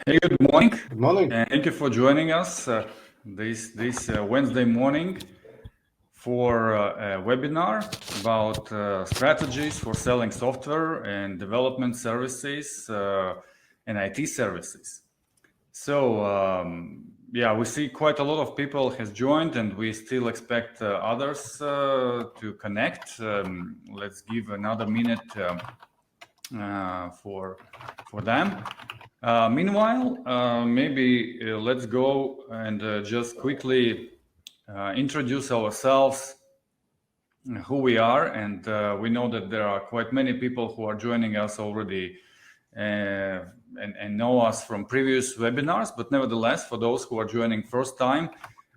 Hey, good morning. Good morning. And thank you for joining us this Wednesday morning for a webinar about strategies for selling software and development services and IT services. So yeah, we see quite a lot of people has joined, and we still expect others to connect. Let's give another minute for them. Meanwhile, maybe let's go and just quickly introduce ourselves, who we are, and we know that there are quite many people who are joining us already and know us from previous webinars, but nevertheless, for those who are joining first time,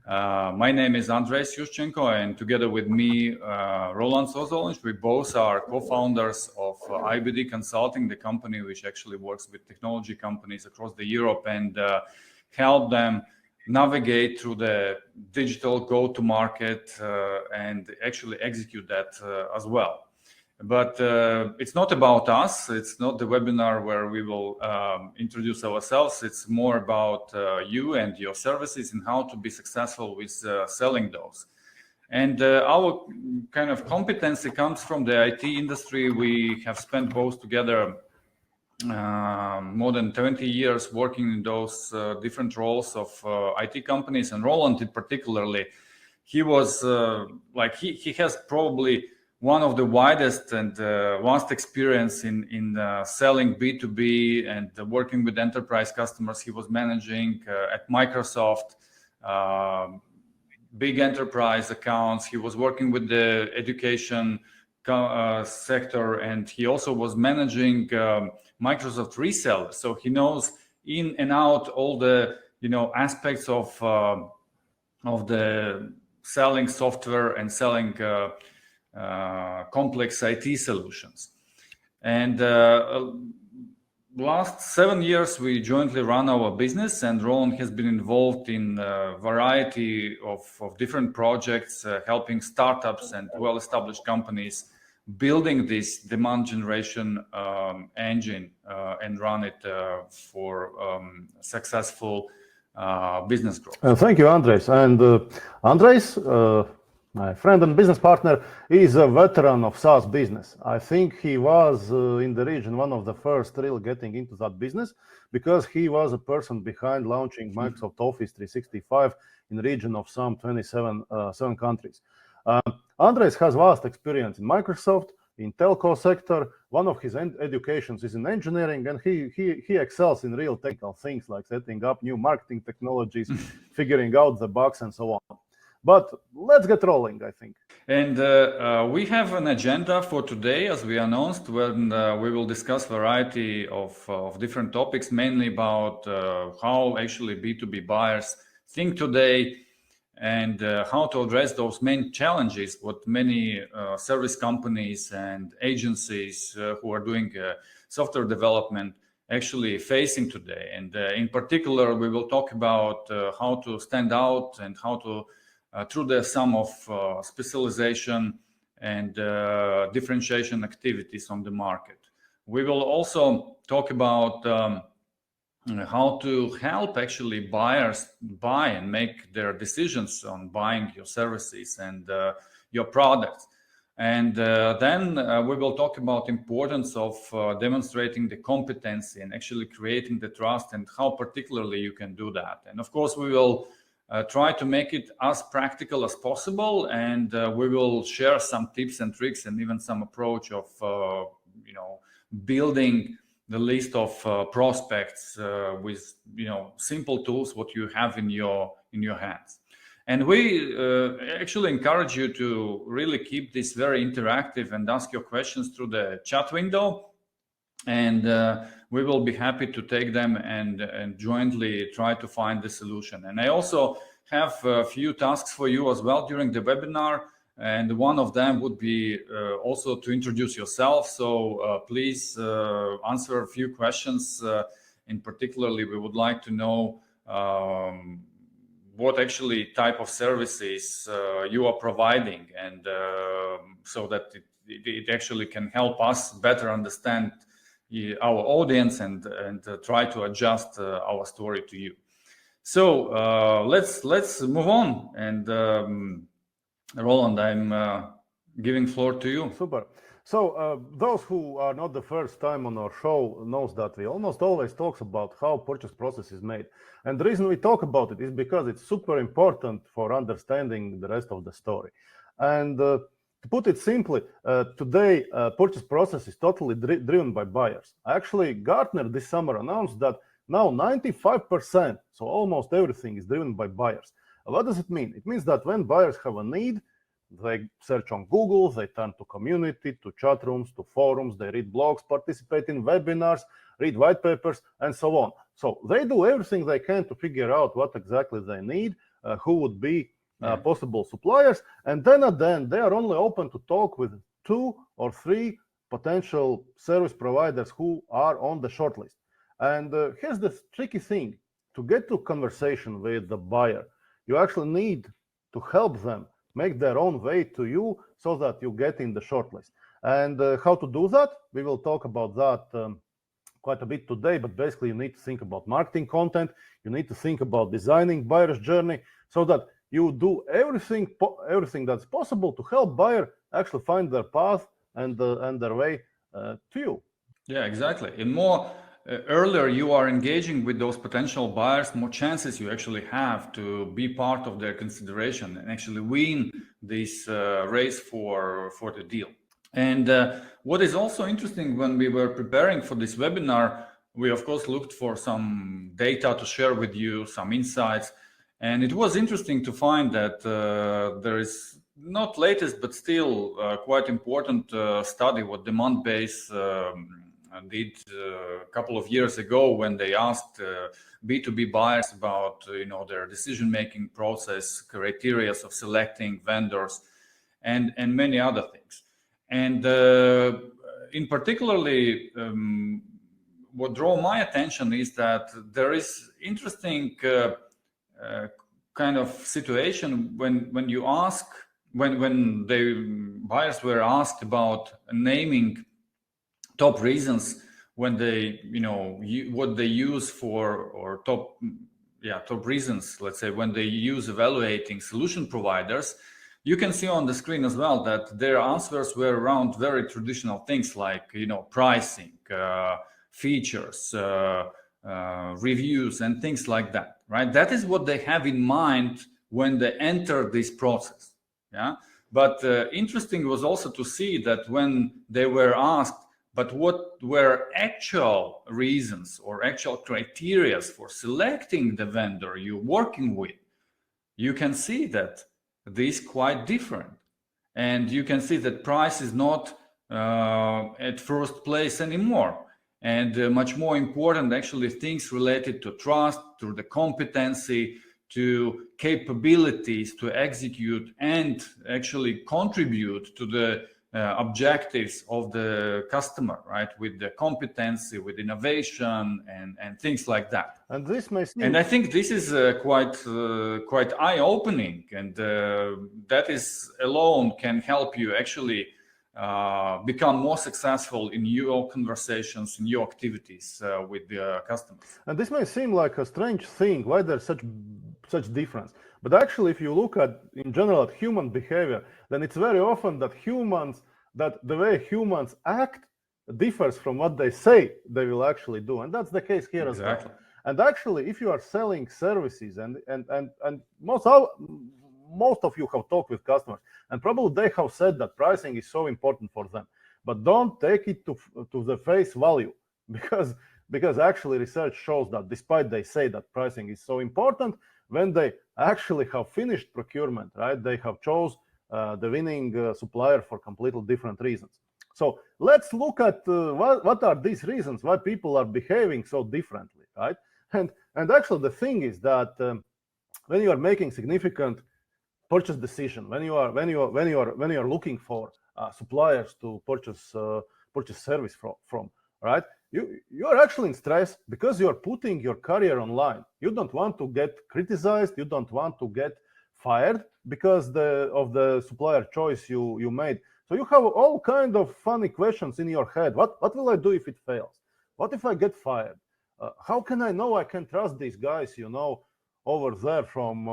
my name is Andrejs Juscenko, and together with me, Rolands Ozolins, we both are co-founders of IBD Consulting, the company which actually works with technology companies across the Europe and help them navigate through the digital go-to-market and actually execute that as well. But it's not about us. It's not the webinar where we will introduce ourselves. It's more about you and your services and how to be successful with selling those. And our kind of competency comes from the IT industry. We have spent both together more than 20 years working in those different roles of IT companies. And Roland, in particularly, he was he has probably one of the widest and vast experience in selling B2B and working with enterprise customers. He was managing at Microsoft big enterprise accounts. He was working with the education sector, and he also was managing Microsoft resellers. So he knows in and out all the aspects of the selling software and selling complex IT solutions. And last 7 years, we jointly run our business, and Roland has been involved in a variety of different projects, helping startups and well-established companies building this demand generation engine and run it for successful business growth. Thank you, Andrejs. And Andrejs, my friend and business partner, is a veteran of SaaS business. I think he was in the region one of the first really getting into that business, because he was a person behind launching Microsoft Office 365 in the region of some 27 countries. Andrejs has vast experience in Microsoft, in telco sector. One of his educations is in engineering, and he excels in real technical things like setting up new marketing technologies, figuring out the bugs, and so on. But let's get rolling, I think. And we have an agenda for today, as we announced, when we will discuss variety of different topics, mainly about how actually B2B buyers think today and how to address those main challenges, what many service companies and agencies who are doing software development actually facing today. And in particular, we will talk about how to stand out and how to through the sum of specialization and differentiation activities on the market. We will also talk about how to help actually buyers buy and make their decisions on buying your services and your products. And then we will talk about importance of demonstrating the competency and actually creating the trust and how particularly you can do that. And of course, we will try to make it as practical as possible, and we will share some tips and tricks and even some approach of building the list of prospects with simple tools what you have in your hands. And we actually encourage you to really keep this very interactive and ask your questions through the chat window, and we will be happy to take them and jointly try to find the solution. And I also have a few tasks for you as well during the webinar, and one of them would be also to introduce yourself. So please answer a few questions. In particularly, we would like to know what actually type of services you are providing, and so that it actually can help us better understand our audience and try to adjust our story to you. So let's move on. And Roland, I'm giving floor to you. Super. So those who are not the first time on our show knows that we almost always talk about how purchase process is made. And the reason we talk about it is because it's super important for understanding the rest of the story. And to put it simply, today purchase process is totally driven by buyers. Actually, Gartner this summer announced that now 95%, so almost everything, is driven by buyers. What does it mean? It means that when buyers have a need, they search on Google, they turn to community, to chat rooms, to forums, they read blogs, participate in webinars, read white papers, and so on. So they do everything they can to figure out what exactly they need, who would be possible suppliers, and then at the end, they are only open to talk with 2 or 3 potential service providers who are on the shortlist. And here's the tricky thing. To get to conversation with the buyer, you actually need to help them make their own way to you so that you get in the shortlist. And how to do that? We will talk about that quite a bit today, but basically you need to think about marketing content. You need to think about designing buyer's journey so that you do everything that's possible to help buyer actually find their path and their way to you. Yeah, exactly. And more earlier you are engaging with those potential buyers, more chances you actually have to be part of their consideration and actually win this race for the deal. And what is also interesting, when we were preparing for this webinar, we of course looked for some data to share with you, some insights. And it was interesting to find that there is not latest, but still quite important study what Demandbase did a couple of years ago when they asked B2B buyers about their decision-making process, criteria of selecting vendors, and many other things. And in particularly, what drew my attention is that there is interesting kind of situation when you ask, when the buyers were asked about naming top reasons when they, what they use for, or top reasons, let's say, when they use evaluating solution providers, you can see on the screen as well that their answers were around very traditional things like, pricing, features, reviews, and things like that, right? That is what they have in mind when they enter this process, yeah? But interesting was also to see that when they were asked, but what were actual reasons or actual criteria for selecting the vendor you're working with, you can see that this is quite different. And you can see that price is not at first place anymore. And much more important, actually, things related to trust, to the competency, to capabilities to execute and actually contribute to the objectives of the customer, right? With the competency, with innovation, and things like that. And this may seem... And I think this is quite eye-opening, and that is alone can help you actually become more successful in your conversations, in your activities with the customers. And this may seem like a strange thing, why there's such difference. But actually, if you look at, in general, at human behavior, then it's very often that the way humans act differs from what they say they will actually do. And that's the case here as well. And actually, if you are selling services, and most of you have talked with customers, and probably they have said that pricing is so important for them. But don't take it to the face value, because actually research shows that despite they say that pricing is so important, when they actually have finished procurement, right, they have chose the winning supplier for completely different reasons. So let's look at what are these reasons why people are behaving so differently, right? And actually the thing is that when you are making significant purchase decision, when you are looking for suppliers to purchase service from, right? You are actually in stress because you are putting your career online. You don't want to get criticized. You don't want to get fired because of the supplier choice you made. So you have all kind of funny questions in your head. What will I do if it fails? What if I get fired? How can I know I can trust these guys, over there from,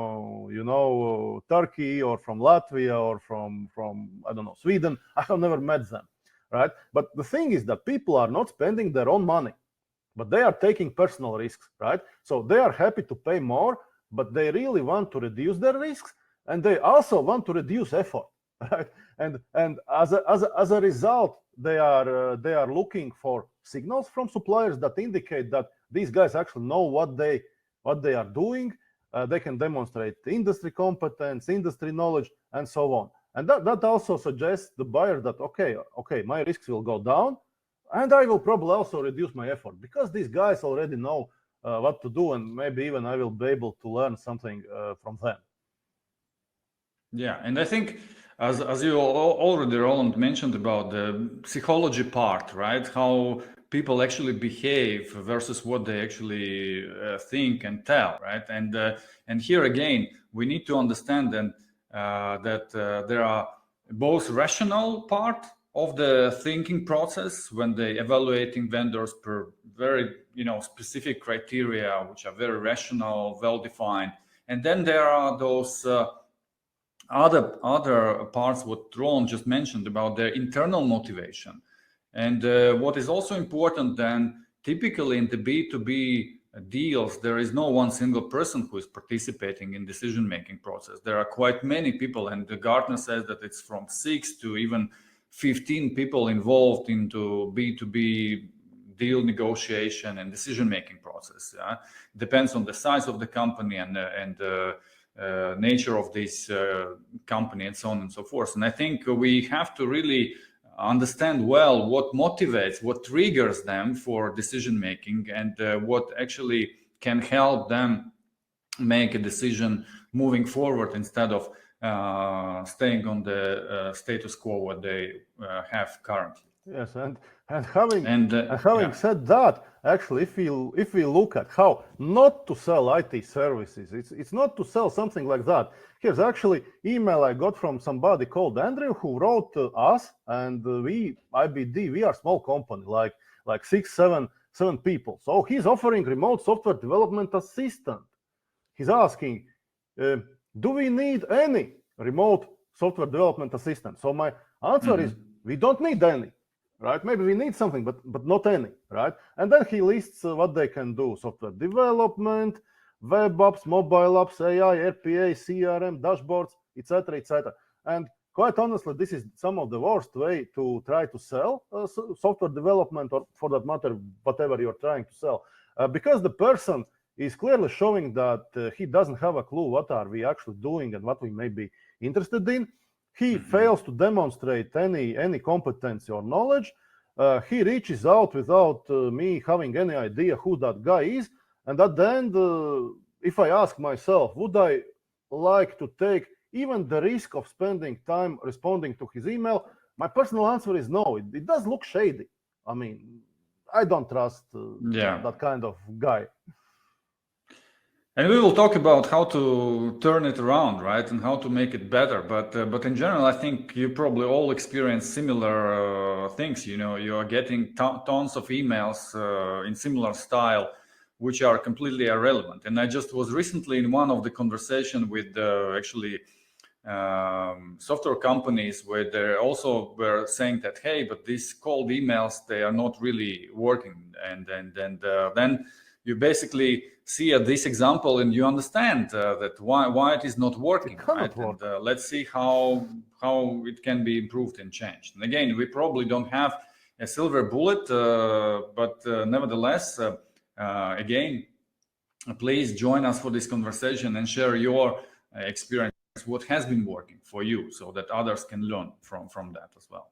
Turkey or from Latvia or from, I don't know, Sweden? I have never met them, right? But the thing is that people are not spending their own money, but they are taking personal risks, right? So they are happy to pay more, but they really want to reduce their risks, and they also want to reduce effort, right? And as a result, they are looking for signals from suppliers that indicate that these guys actually know what they are doing. They can demonstrate industry competence, industry knowledge, and so on. And that also suggests the buyer that okay, my risks will go down, and I will probably also reduce my effort because these guys already know what to do, and maybe even I will be able to learn something from them. Yeah, and I think as you already, Roland, mentioned about the psychology part, right? How people actually behave versus what they actually think and tell, right? And here again, we need to understand then that there are both rational part of the thinking process when they evaluating vendors per very specific criteria, which are very rational, well defined, and then there are those other parts what Roland just mentioned about their internal motivation. And what is also important then, typically in the B2B deals, there is no one single person who is participating in decision-making process. There are quite many people, and the Gartner says that it's from 6 to even 15 people involved into B2B deal negotiation and decision-making process. Depends on the size of the company and nature of this company and so on and so forth. And I think we have to really understand well what motivates, what triggers them for decision making, and what actually can help them make a decision moving forward instead of staying on the status quo what they have currently. Yes, and having said that, actually, if we look at how not to sell IT services, it's not to sell something like that. Here's actually email I got from somebody called Andrew who wrote to us, and we IBD, we are a small company, like 7 people. So he's offering remote software development assistant. He's asking, do we need any remote software development assistant? So my answer is we don't need any. Right? Maybe we need something, but not any, right? And then he lists what they can do: software development, web apps, mobile apps, AI, RPA, CRM, dashboards, etc., etc. And quite honestly, this is some of the worst way to try to sell software development, or for that matter, whatever you're trying to sell, because the person is clearly showing that he doesn't have a clue what are we actually doing and what we may be interested in. He fails to demonstrate any competency or knowledge. He reaches out without me having any idea who that guy is. And at the end, if I ask myself, would I like to take even the risk of spending time responding to his email? My personal answer is no. It does look shady. I mean, I don't trust that kind of guy. And we will talk about how to turn it around, right, and how to make it better. But in general, I think you probably all experience similar things. You are getting tons of emails in similar style, which are completely irrelevant. And I just was recently in one of the conversation with actually software companies where they also were saying that, hey, but these cold emails, they are not really working. And then you basically see this example and you understand that why it is not working, right? Work. And let's see how it can be improved and changed. And again, we probably don't have a silver bullet, but nevertheless, again, please join us for this conversation and share your experience, what has been working for you, so that others can learn from that as well.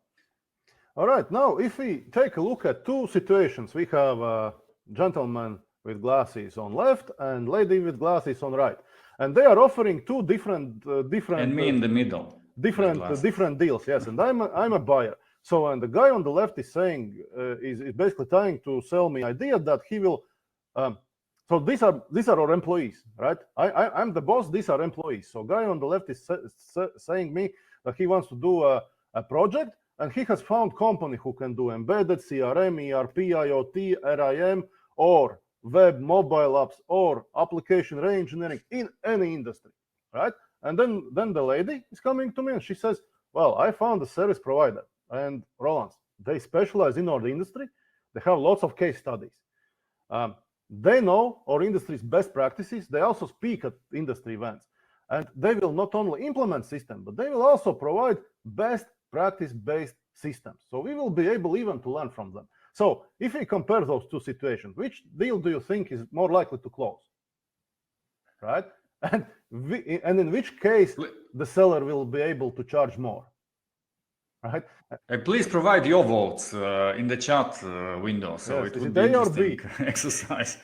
All right, now if we take a look at two situations, we have a gentleman with glasses on left and lady with glasses on right, and they are offering two different and me in the middle, different deals. Yes, and I'm a buyer. So, and the guy on the left is saying is basically trying to sell me idea that he will. So these are our employees, right? I'm the boss. These are employees. So guy on the left is saying me that he wants to do a project, and he has found company who can do embedded CRM, ERP, IoT, RIM, or web mobile apps, or application re-engineering in any industry, right? And then the lady is coming to me and she says, well, I found a service provider, and Rolands, they specialize in our industry. They have lots of case studies. They know our industry's best practices. They also speak at industry events. And they will not only implement system, but they will also provide best practice-based systems. So we will be able even to learn from them. So if we compare those two situations, which deal do you think is more likely to close? Right? And in which case the seller will be able to charge more? Right? Please provide your votes in the chat window. So yes, it would be interesting exercise,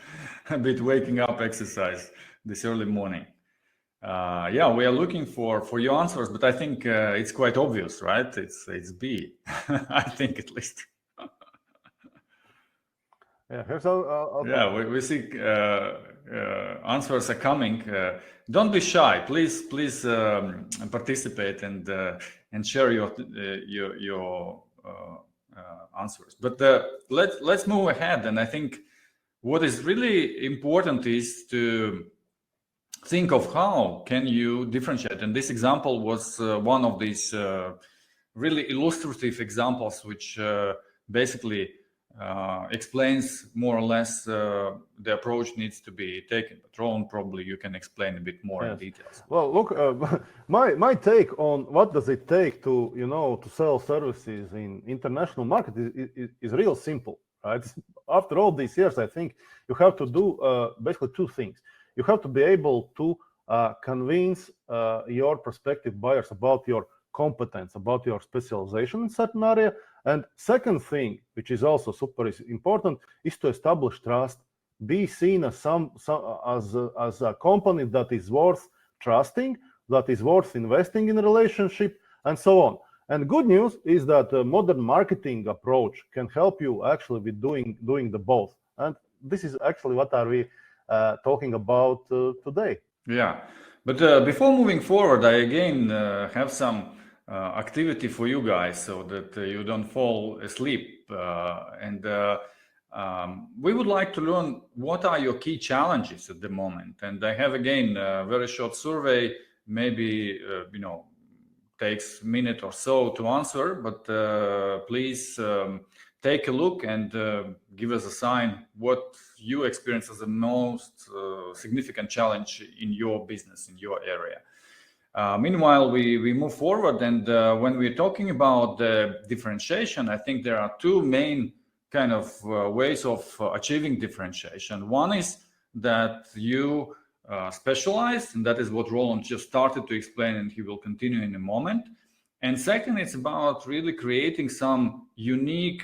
a bit waking up exercise this early morning. Yeah, we are looking for your answers, but I think it's quite obvious, right? It's B. I think at least. Yeah, here's we see answers are coming. Don't be shy. Please participate and share your answers. But let's move ahead. And I think what is really important is to think of how can you differentiate. And this example was one of these really illustrative examples, which basically explains more or less the approach needs to be taken. But Roland, probably you can explain a bit more in details. Well, look, my take on what does it take to to sell services in international market is real simple, right? After all these years, I think you have to do basically two things. You have to be able to convince your prospective buyers about your competence, about your specialization in certain area. And second thing, which is also super important, is to establish trust. Be seen as as a company that is worth trusting, that is worth investing in a relationship, and so on. And good news is that a modern marketing approach can help you actually with doing the both. And this is actually what are we talking about today. Yeah, but before moving forward, I again have some activity for you guys so that you don't fall asleep. We would like to learn what are your key challenges at the moment. And I have again a very short survey, maybe takes a minute or so to answer, but please take a look and give us a sign what you experience as the most significant challenge in your business, in your area. Meanwhile, we move forward, and when we're talking about the differentiation, I think there are two main kind of ways of achieving differentiation. One is that you specialize, and that is what Roland just started to explain, and he will continue in a moment. And second, it's about really creating some unique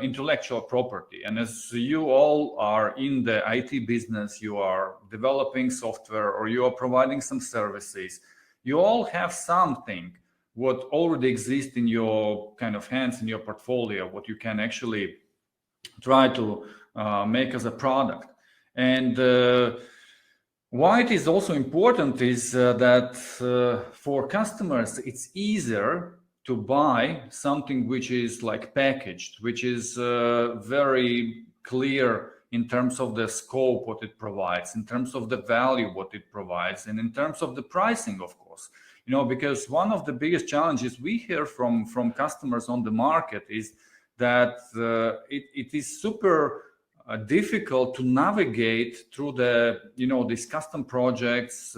intellectual property. And as you all are in the IT business, you are developing software or you are providing some services, you all have something what already exists in your kind of hands, in your portfolio, what you can actually try to make as a product. And why it is also important is that for customers, it's easier to buy something which is like packaged, which is very clear in terms of the scope, what it provides, in terms of the value, what it provides, and in terms of the pricing, of course. Because one of the biggest challenges we hear from customers on the market is that it is super difficult to navigate through these custom projects,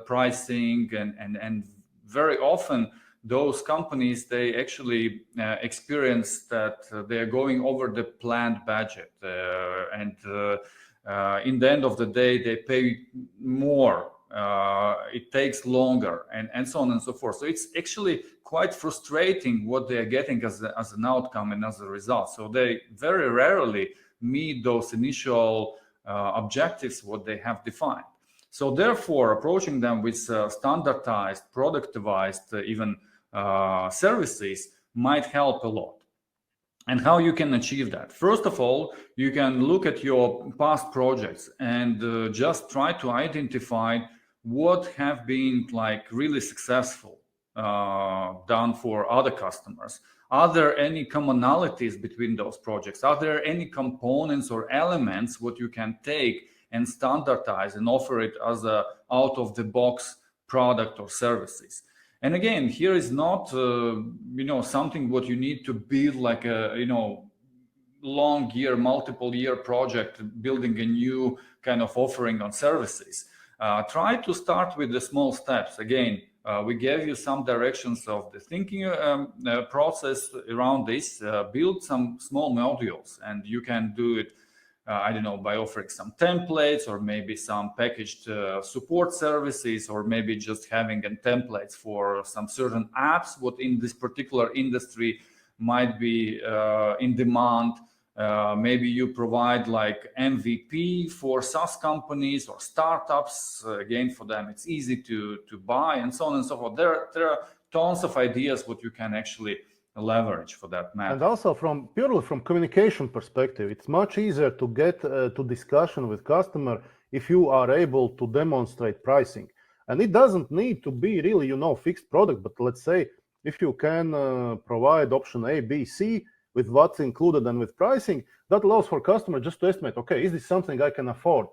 pricing, and very often those companies, they actually experience that they are going over the planned budget, and in the end of the day they pay more, it takes longer, and so on and so forth. So it's actually quite frustrating what they are getting as an outcome and as a result. So they very rarely meet those initial objectives what they have defined. So therefore, approaching them with standardized, productivized, even services might help a lot. And how you can achieve that? First of all, you can look at your past projects and just try to identify what have been like really successful done for other customers? Are there any commonalities between those projects? Are there any components or elements what you can take and standardize and offer it as a out-of-the-box product or services? And again, here is not something what you need to build like a long year, multiple year project, building a new kind of offering on services. Try to start with the small steps. Again, we gave you some directions of the thinking process around this. Build some small modules, and you can do it, by offering some templates, or maybe some packaged support services, or maybe just having templates for some certain apps what in this particular industry might be in demand. Maybe you provide like MVP for SaaS companies or startups. Again, for them, it's easy to buy, and so on and so forth. There are tons of ideas what you can actually leverage for that matter. And also purely from communication perspective, it's much easier to get to discussion with customer if you are able to demonstrate pricing. And it doesn't need to be really, fixed product, but let's say if you can provide option A, B, C with what's included and with pricing, that allows for customer just to estimate, okay, is this something I can afford,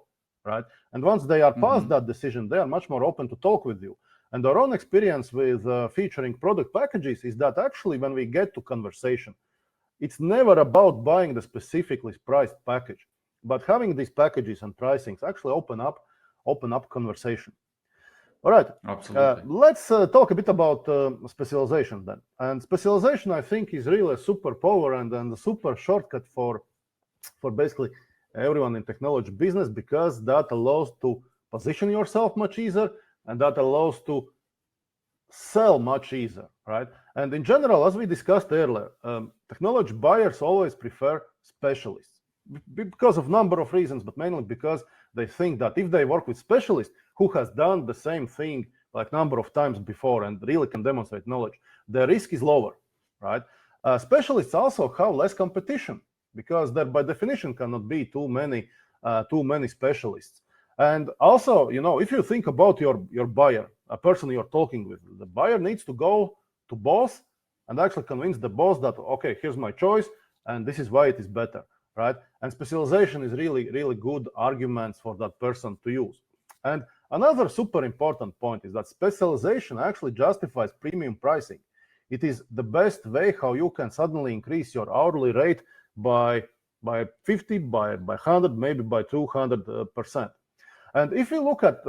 right? And once they are past that decision, they are much more open to talk with you. And our own experience with featuring product packages is that actually when we get to conversation, it's never about buying the specifically priced package, but having these packages and pricings actually open up conversation. All right, absolutely. Let's talk a bit about specialization then. And specialization, I think, is really a superpower and a super shortcut for basically everyone in technology business, because that allows to position yourself much easier, and that allows to sell much easier, right? And in general, as we discussed earlier, technology buyers always prefer specialists because of number of reasons, but mainly because they think that if they work with specialists who has done the same thing like number of times before and really can demonstrate knowledge, the risk is lower, right? Specialists also have less competition because there by definition cannot be too many specialists. And also, if you think about your buyer, a person you're talking with, the buyer needs to go to boss and actually convince the boss that, okay, here's my choice, and this is why it is better, right? And specialization is really, really good arguments for that person to use. And another super important point is that specialization actually justifies premium pricing. It is the best way how you can suddenly increase your hourly rate by 50, by 100, maybe by 200%. And if you look at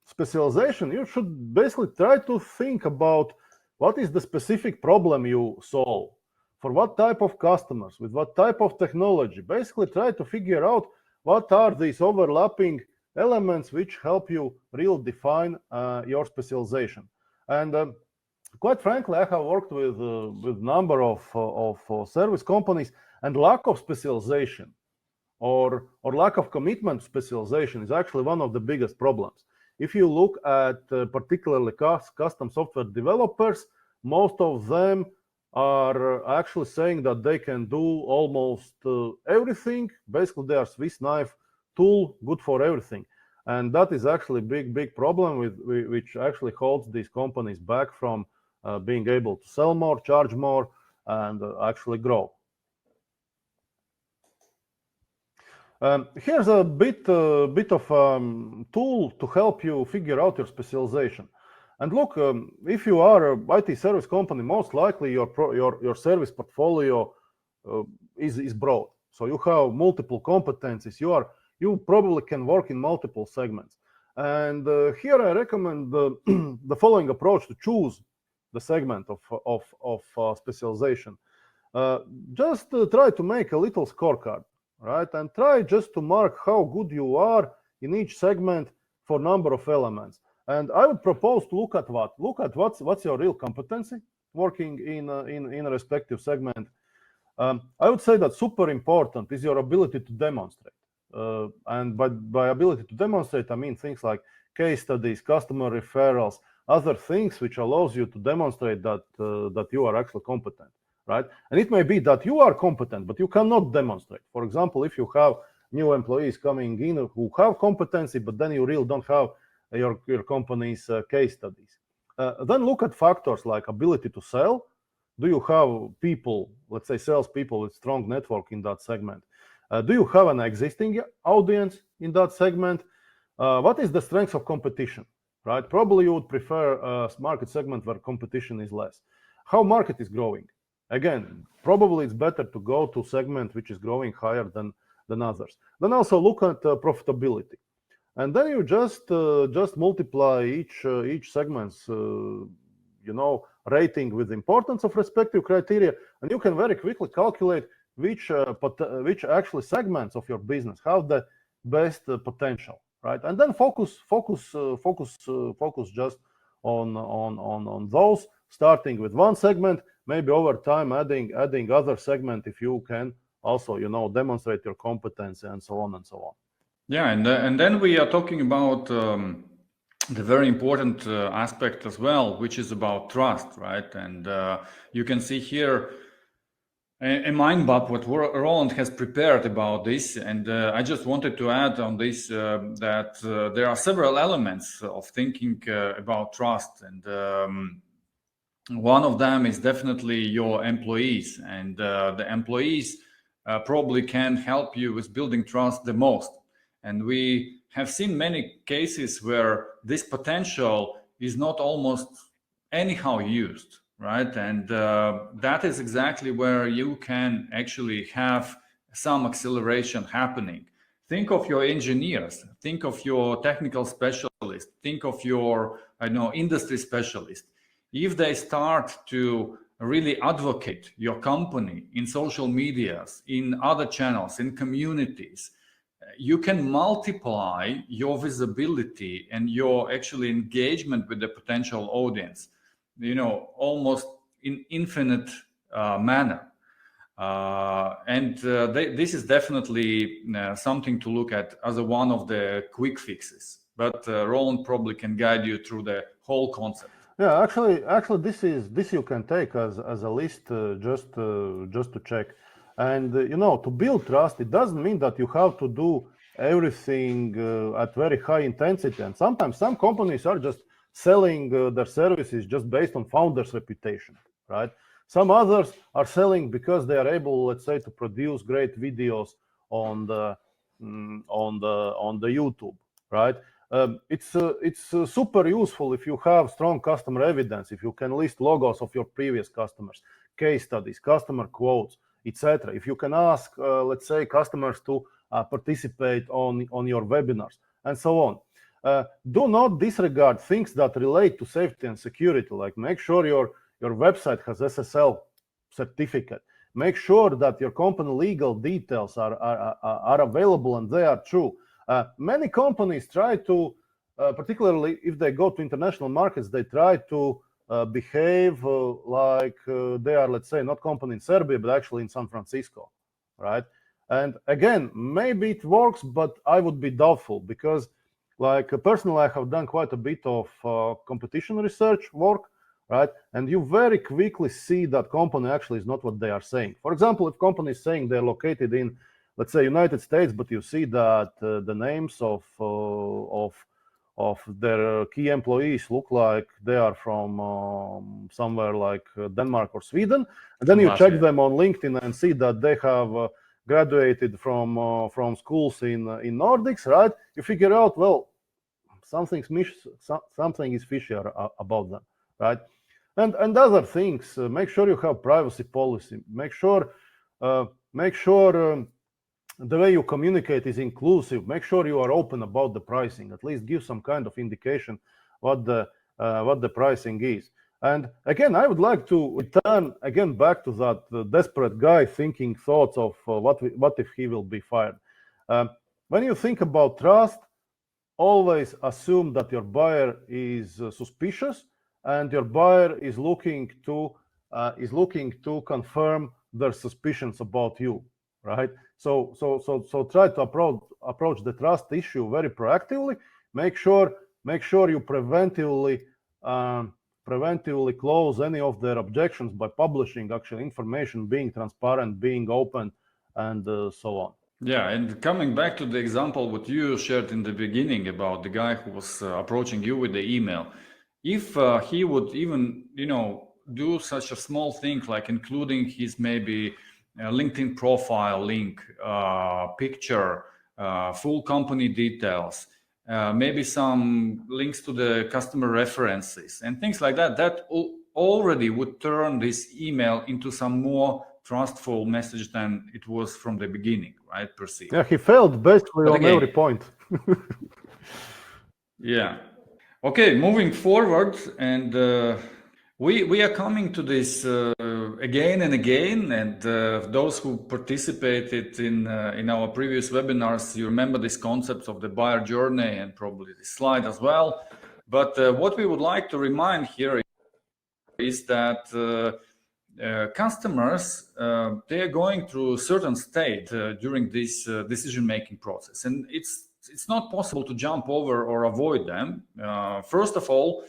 specialization, you should basically try to think about what is the specific problem you solve, for what type of customers, with what type of technology. Basically try to figure out what are these overlapping elements which help you really define your specialization. And quite frankly, I have worked with number of service companies, and lack of specialization or lack of commitment to specialization is actually one of the biggest problems. If you look at particularly custom software developers, most of them are actually saying that they can do almost everything. Basically, they are Swiss knife tool, good for everything. And that is actually a big problem which actually holds these companies back from being able to sell more, charge more, and actually grow. Here's a bit of tool to help you figure out your specialization. And look, if you are an IT service company, most likely your service portfolio is broad. So you have multiple competencies. You probably can work in multiple segments. And here I recommend the following approach to choose the segment of specialization. Just try to make a little scorecard, right? And try just to mark how good you are in each segment for number of elements. And I would propose to look at what's your real competency working in a respective segment. I would say that super important is your ability to demonstrate. And by ability to demonstrate, I mean things like case studies, customer referrals, other things which allows you to demonstrate that you are actually competent, right? And it may be that you are competent, but you cannot demonstrate. For example, if you have new employees coming in who have competency, but then you really don't have your company's case studies. Then look at factors like ability to sell. Do you have people, let's say salespeople with strong network in that segment? Do you have an existing audience in that segment? What is the strength of competition, right? Probably you would prefer a market segment where competition is less. How market is growing? Again, probably it's better to go to segment which is growing higher than others. Then also look at profitability, and then you just multiply each segment's rating with importance of respective criteria, and you can very quickly calculate which actually segments of your business have the best potential, right? And then focus just on those, starting with one segment, maybe over time adding other segment if you can also demonstrate your competency and so on and so on. Yeah, and then we are talking about the very important aspect as well, which is about trust, right? And you can see here a mind map what Roland has prepared about this, and I just wanted to add on this that there are several elements of thinking about trust, and one of them is definitely your employees, and the employees probably can help you with building trust the most. And we have seen many cases where this potential is not almost anyhow used, right? And that is exactly where you can actually have some acceleration happening. Think of your engineers, think of your technical specialists, think of your, industry specialists. If they start to really advocate your company in social medias, in other channels, in communities, you can multiply your visibility and your actually engagement with the potential audience, almost in infinite manner. This is definitely something to look at as one of the quick fixes. But Roland probably can guide you through the whole concept. Yeah, actually, this you can take as a list just to check. And to build trust, it doesn't mean that you have to do everything at very high intensity. And sometimes some companies are just selling their services just based on founders' reputation, right? Some others are selling because they are able, let's say, to produce great videos on the YouTube, right? It's super useful if you have strong customer evidence, if you can list logos of your previous customers, case studies, customer quotes, etc. If you can ask, let's say, customers to participate on your webinars and so on. Do not disregard things that relate to safety and security, like make sure your website has SSL certificate. Make sure that your company legal details are available and they are true. Many companies try to, particularly if they go to international markets, they try to behave like they are, let's say, not company in Serbia, but actually in San Francisco, right? And again, maybe it works, but I would be doubtful because, like, personally, I have done quite a bit of competition research work, right? And you very quickly see that company actually is not what they are saying. For example, if company is saying they're located in, let's say, United States, but you see that the names of their key employees look like they are from somewhere like Denmark or Sweden, and then you check them on LinkedIn and see that they have graduated from schools in Nordics, right? You figure out, well, something is fishy about them, right? And other things. Make sure you have privacy policy. Make sure the way you communicate is inclusive. Make sure you are open about the pricing. At least give some kind of indication what the pricing is. And again, I would like to return again back to that desperate guy thinking thoughts of what if he will be fired. When you think about trust, always assume that your buyer is suspicious and your buyer is looking to confirm their suspicions about you, right? So try to approach the trust issue very proactively. Make sure you preventively close any of their objections by publishing actual information, being transparent, being open, and so on. Yeah, and coming back to the example what you shared in the beginning about the guy who was approaching you with the email. if he would even, do such a small thing like including his maybe LinkedIn profile link, picture, full company details, maybe some links to the customer references and things like that, that already would turn this email into some more trustful message than it was from the beginning, right? Perceived. Yeah, he failed basically on every point. Yeah. Okay, moving forward, and we are coming to this again and again, and those who participated in our previous webinars, you remember this concept of the buyer journey and probably this slide as well. But what we would like to remind here is that customers, they are going through a certain state during this decision-making process, and it's not possible to jump over or avoid them. First of all,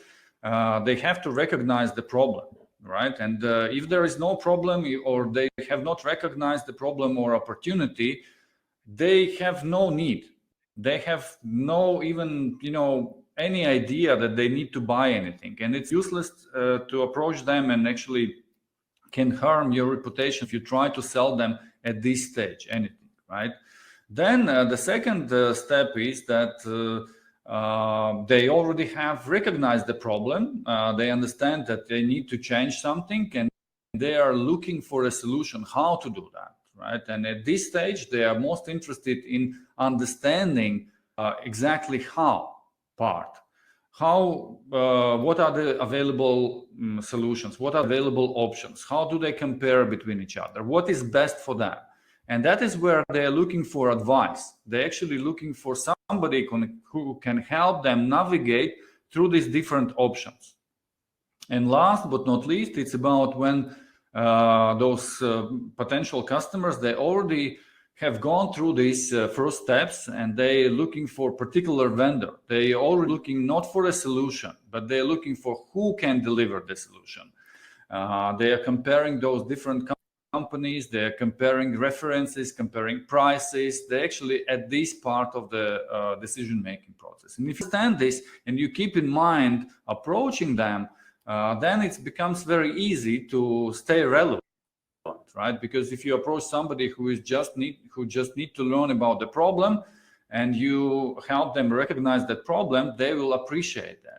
they have to recognize the problem, right? And if there is no problem, or they have not recognized the problem or opportunity, they have no need. They have no even, any idea that they need to buy anything. And it's useless to approach them, and actually can harm your reputation if you try to sell them at this stage, anything, right? Then the second step is that they already have recognized the problem. They understand that they need to change something, and they are looking for a solution how to do that, right? And at this stage, they are most interested in understanding exactly how part. What are the available solutions? What are available options? How do they compare between each other? What is best for them? And that is where they're looking for advice. They're actually looking for somebody who can help them navigate through these different options. And last but not least, it's about when those potential customers, they already have gone through these first steps, and they're looking for a particular vendor. They are already looking not for a solution, but they're looking for who can deliver the solution. They are comparing those different companies, they're comparing references, comparing prices. They're actually at this part of the decision-making process. And if you understand this and you keep in mind approaching them, then it becomes very easy to stay relevant, right? Because if you approach somebody who just need to learn about the problem, and you help them recognize that problem, they will appreciate that.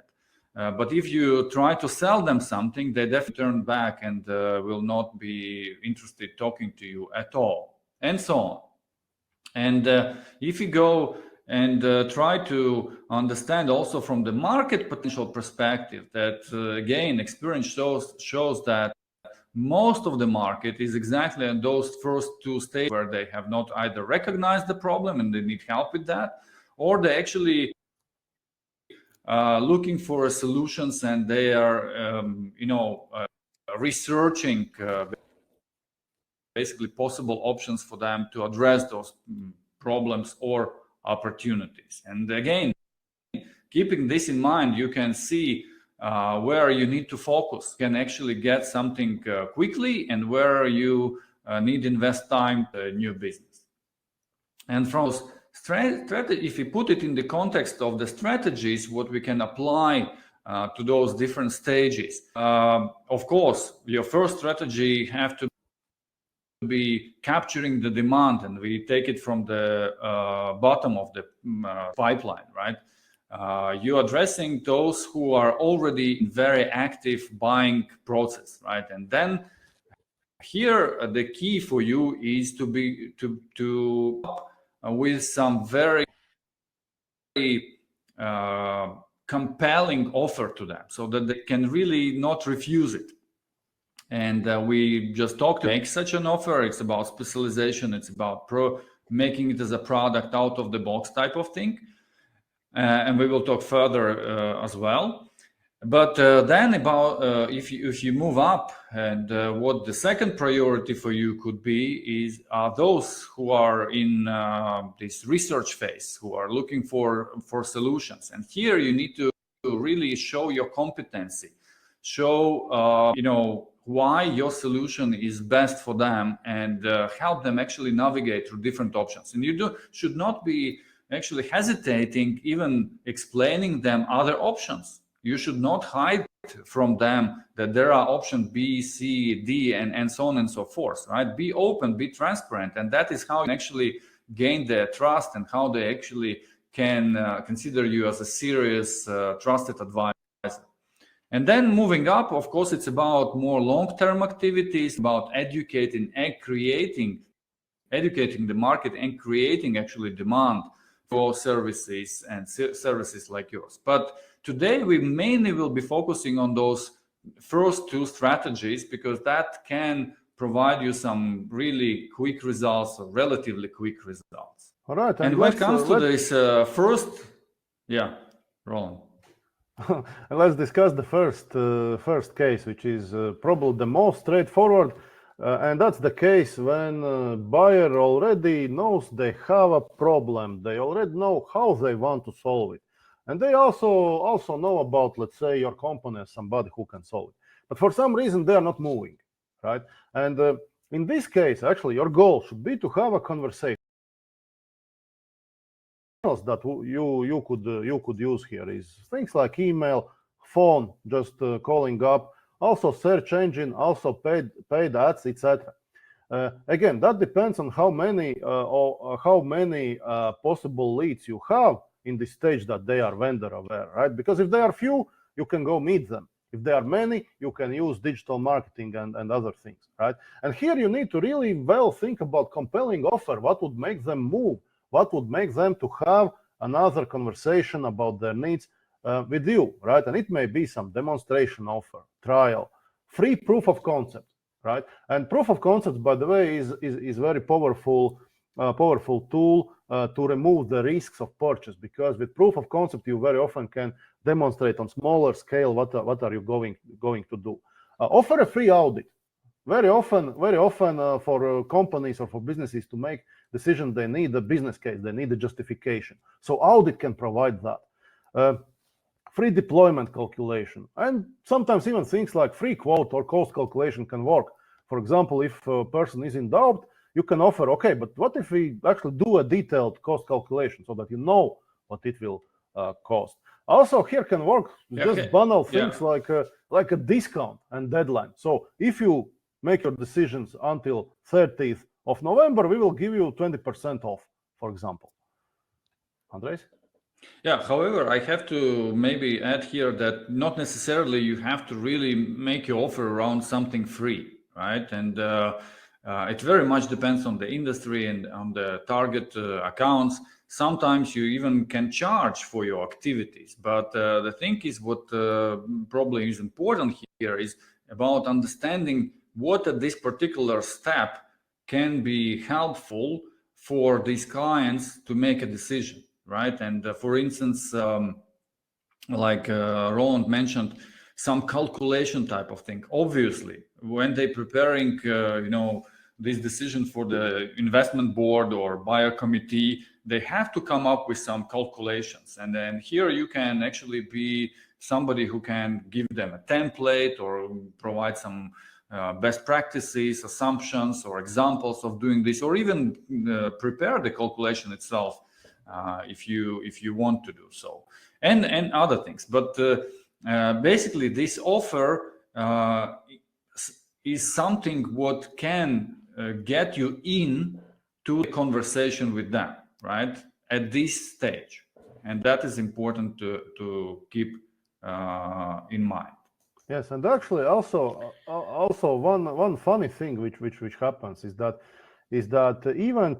But if you try to sell them something, they definitely turn back and will not be interested talking to you at all, and so on. And if you go and try to understand also from the market potential perspective, that again, experience shows that most of the market is exactly in those first two stages, where they have not either recognized the problem and they need help with that, or they actually looking for solutions, and they are researching basically possible options for them to address those problems or opportunities. And again, keeping this in mind, you can see where you need to focus. You can actually get something quickly, and where you need to invest time in new business. And from strategy, if you put it in the context of the strategies, what we can apply to those different stages. Of course, your first strategy have to be capturing the demand, and we take it from the bottom of the pipeline, right? You're addressing those who are already in very active buying process, right? And then here the key for you is to be with some very compelling offer to them, so that they can really not refuse it. And we just talked to make such an offer. It's about specialization. It's about making it as a product out of the box type of thing. And we will talk further as well. But then about if you move up, and what the second priority for you could be is those who are in this research phase, who are looking for solutions. And here you need to really show your competency, show why your solution is best for them, and help them actually navigate through different options. And you should not be actually hesitating, even explaining them other options. You should not hide from them that there are options B, C, D, and so on and so forth, right? Be open, be transparent, and that is how you actually gain their trust and how they actually can consider you as a serious, trusted advisor. And then moving up, of course, it's about more long-term activities, about educating the market and creating actually demand for services and services like yours. But today we mainly will be focusing on those first two strategies because that can provide you some really quick results or relatively quick results. All right. And when it comes to this first, yeah, Roland. And let's discuss the first case, which is probably the most straightforward. And that's the case when buyer already knows they have a problem. They already know how they want to solve it. And they also know about, let's say, your company as somebody who can solve it. But for some reason, they are not moving, right? And in this case, actually, your goal should be to have a conversation. That you could use here is things like email, phone, just calling up, also search engine, also paid ads, etc. Again, that depends on how many possible leads you have in this stage that they are vendor aware, right? Because if they are few, you can go meet them. If there are many, you can use digital marketing and other things, right? And here you need to really well think about compelling offer. What would make them move? What would make them to have another conversation about their needs with you, right? And it may be some demonstration offer, trial, free proof of concept, right? And proof of concept, by the way, is very powerful tool to remove the risks of purchase, because with proof of concept you very often can demonstrate on smaller scale what are you going to do. Offer a free audit. Very often for companies or for businesses to make decisions, they need a business case, they need a justification. So audit can provide that. Free deployment calculation, and sometimes even things like free quote or cost calculation can work. For example, if a person is in doubt, you can offer, okay, but what if we actually do a detailed cost calculation so that you know what it will cost. Also, here can work just banal things like a discount and deadline. So if you make your decisions until 30th of November, we will give you 20% off, for example. Andrejs? Yeah, however, I have to maybe add here that not necessarily you have to really make your offer around something free, right? And it very much depends on the industry and on the target accounts. Sometimes you even can charge for your activities. But the thing is, what probably is important here is about understanding what at this particular step can be helpful for these clients to make a decision, right? And for instance, like Roland mentioned, some calculation type of thing. Obviously, when they're preparing, this decision for the investment board or buyer committee, they have to come up with some calculations. And then here you can actually be somebody who can give them a template or provide some best practices, assumptions, or examples of doing this, or even prepare the calculation itself if you want to do so, and other things. But basically, this offer is something what can get you in to the conversation with them, right, at this stage, and that is important to keep in mind. Yes, and actually also one funny thing which happens is that even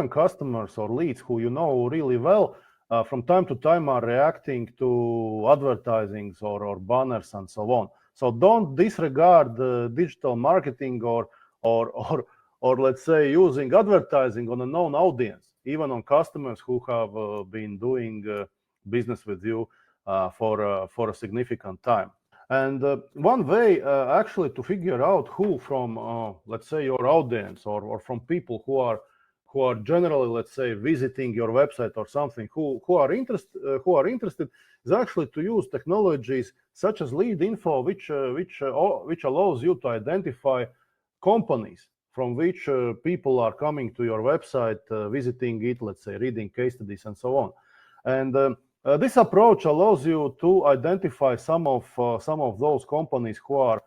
customers or leads who you know really well from time to time are reacting to advertisings or banners and so on. So don't disregard digital marketing or let's say using advertising on a known audience, even on customers who have been doing business with you for a significant time. And one way actually to figure out who from, let's say, your audience or from people who are generally, let's say, visiting your website or something, who are interested, is actually to use technologies such as lead info, which allows you to identify companies from which people are coming to your website, visiting it, let's say, reading case studies and so on. And This approach allows you to identify some of those companies who are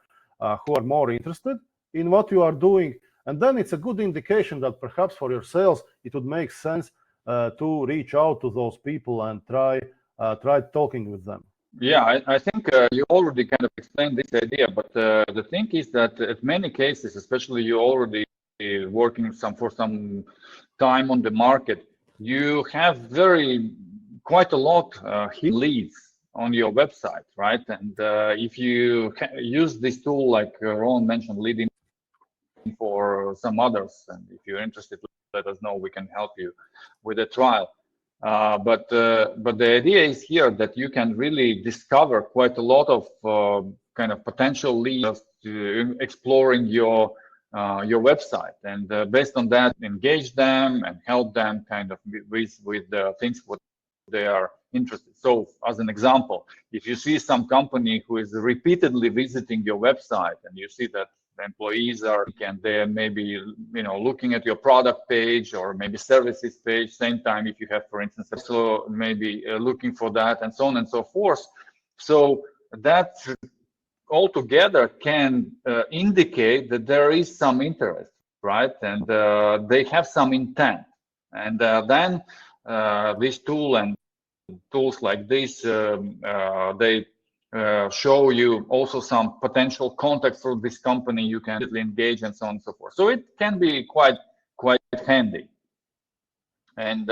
more interested in what you are doing, and then it's a good indication that perhaps for your sales it would make sense to reach out to those people and try talking with them. Yeah, I think you already kind of explained this idea, but the thing is that in many cases, especially you already working for some time on the market, you have quite a lot hidden leads on your website, right? And if you use this tool, like Roland mentioned, leading for some others, and if you're interested, let us know. We can help you with a trial. But the idea is here that you can really discover quite a lot of kind of potential leads exploring your website, and based on that, engage them and help them kind of with the things what they are interested. So, as an example, if you see some company who is repeatedly visiting your website, and you see that the employees are, and they're maybe looking at your product page or maybe services page, same time if you have, for instance, so maybe looking for that, and so on and so forth. So that altogether can indicate that there is some interest, right? And they have some intent, and then this tool and tools like this, they show you also some potential contacts for this company you can engage, and so on and so forth. So it can be quite handy. And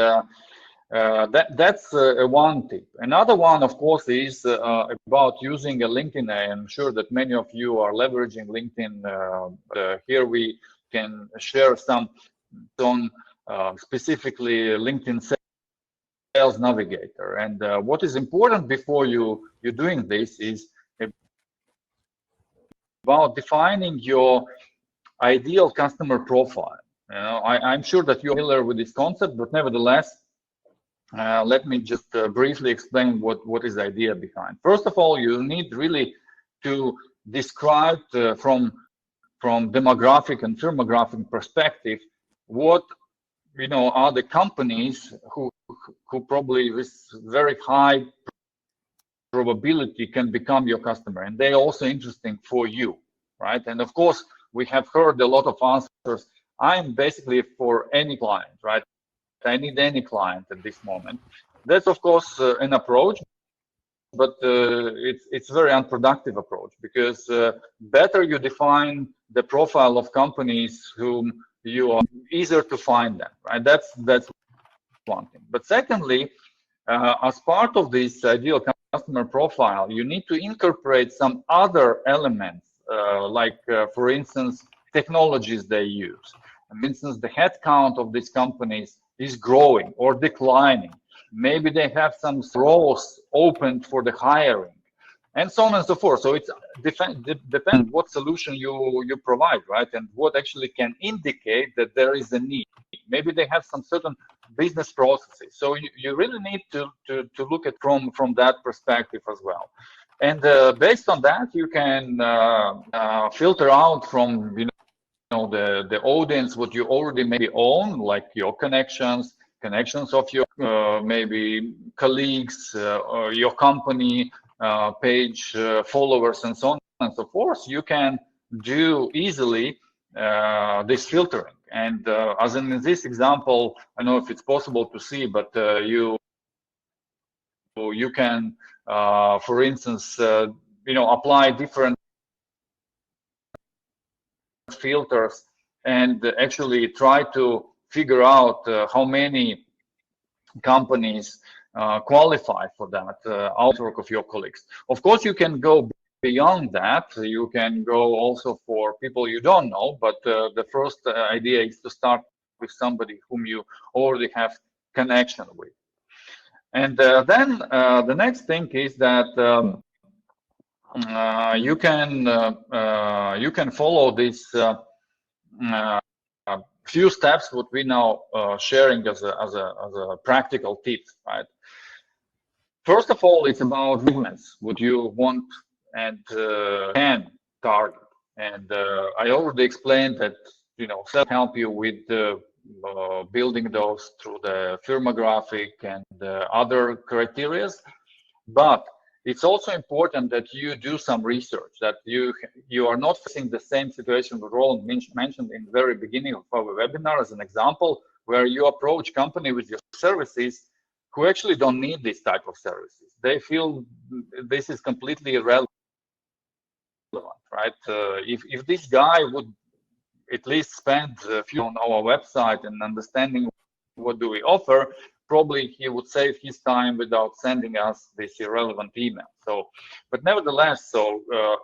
that's one tip. Another one, of course, is about using a LinkedIn. I am sure that many of you are leveraging LinkedIn. Here we can share some on specifically LinkedIn Sales Navigator. And what is important before you're doing this is about defining your ideal customer profile. I'm sure that you're familiar with this concept, but nevertheless, let me just briefly explain what is the idea behind. First of all, you need really to describe from demographic and firmographic perspective what are the companies who probably with very high probability can become your customer, and they're also interesting for you, right? And of course, we have heard a lot of answers. I'm basically for any client, right? I need any client at this moment. That's of course an approach, but it's a very unproductive approach, because better you define the profile of companies whom you are easier to find them, right? That's one thing. But secondly, as part of this ideal customer profile, you need to incorporate some other elements, like for instance, technologies they use. For instance, the headcount of these companies is growing or declining. Maybe they have some roles opened for the hiring, and so on and so forth. So it depends what solution you provide, right? And what actually can indicate that there is a need. Maybe they have some certain business processes. So you really need to look at from that perspective as well. And based on that, you can filter out from the audience what you already maybe own, like your connections of your maybe colleagues, or your company page followers, and so on and so forth. You can do easily this filtering. And as in this example, I don't know if it's possible to see, but you can, for instance, apply different filters and actually try to figure out how many companies qualify for that outwork of your colleagues. Of course, you can go beyond that. You can go also for people you don't know, but the first idea is to start with somebody whom you already have connection with. And then the next thing is that you can follow this few steps what we now sharing as a practical tips, right? First of all, it's about segments what you want and can target. And I already explained that help you with building those through the firmographic and other criteria. But it's also important that you do some research, that you are not facing the same situation that Roland mentioned in the very beginning of our webinar as an example, where you approach company with your services who actually don't need this type of services. They feel this is completely irrelevant, right? If this guy would at least spend a few on our website and understanding what do we offer, probably he would save his time without sending us this irrelevant email. So, but nevertheless,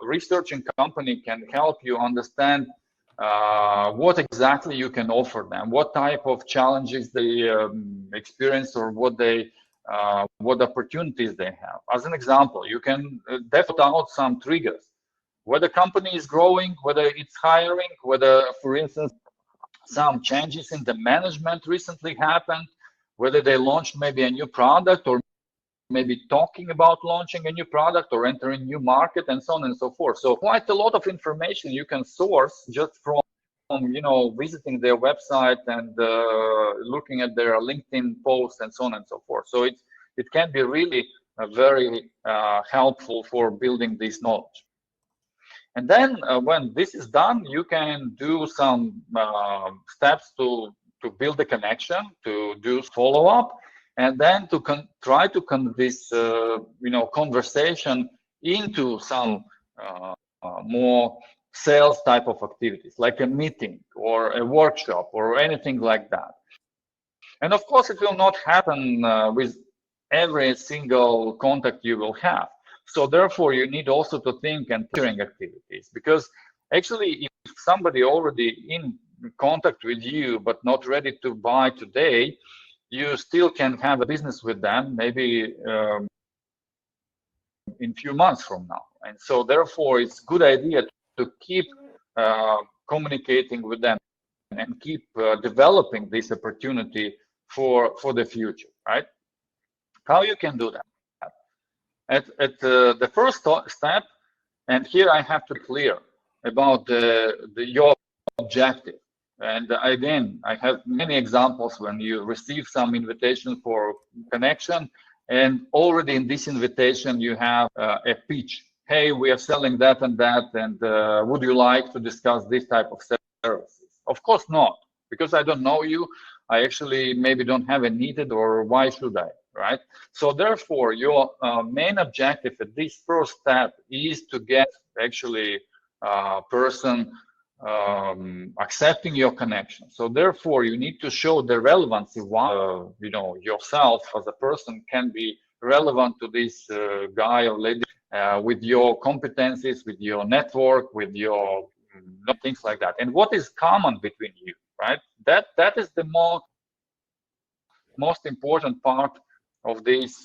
researching company can help you understand what exactly you can offer them, what type of challenges they experience, or what opportunities they have. As an example, you can definitely out some triggers. Whether company is growing, whether it's hiring, whether, for instance, some changes in the management recently happened, whether they launched maybe a new product, or maybe talking about launching a new product or entering new market, and so on and so forth. So quite a lot of information you can source just from visiting their website and looking at their LinkedIn posts and so on and so forth. So it can be really very helpful for building this knowledge. And then when this is done, you can do some steps to build a connection, to do follow-up, and then to try to convert this conversation into some more sales type of activities, like a meeting or a workshop or anything like that. And of course, it will not happen with every single contact you will have. So therefore, you need also to think and planning activities, because actually, if somebody already in contact with you but not ready to buy today, you still can have a business with them maybe in a few months from now. And so therefore, it's a good idea to keep communicating with them and keep developing this opportunity for the future, right? How you can do that? At the first step, and here I have to be clear about your objective. And again, I have many examples when you receive some invitation for connection, and already in this invitation you have a pitch. Hey, we are selling that and that, and would you like to discuss this type of services? Of course not, because I don't know you. I actually maybe don't have a needed, or why should I, right? So therefore, your main objective at this first step is to get actually a person accepting your connection. So therefore, you need to show the relevancy. Yourself as a person can be relevant to this guy or lady with your competencies, with your network, with your things like that. And what is common between you, right? That is the most important part of this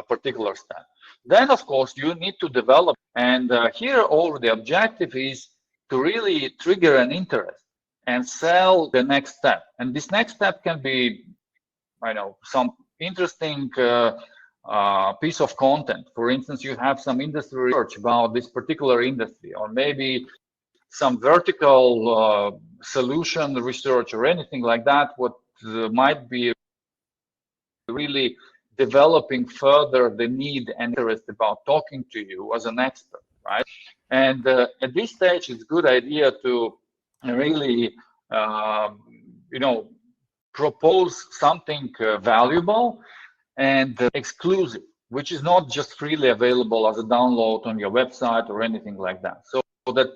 particular step. Then, of course, you need to develop, and here all the objective is to really trigger an interest and sell the next step. And this next step can be, some interesting piece of content. For instance, you have some industry research about this particular industry, or maybe some vertical solution research or anything like that, what might be really developing further the need and interest about talking to you as an expert, right? And at this stage, it's a good idea to really, propose something valuable and exclusive, which is not just freely available as a download on your website or anything like that. So that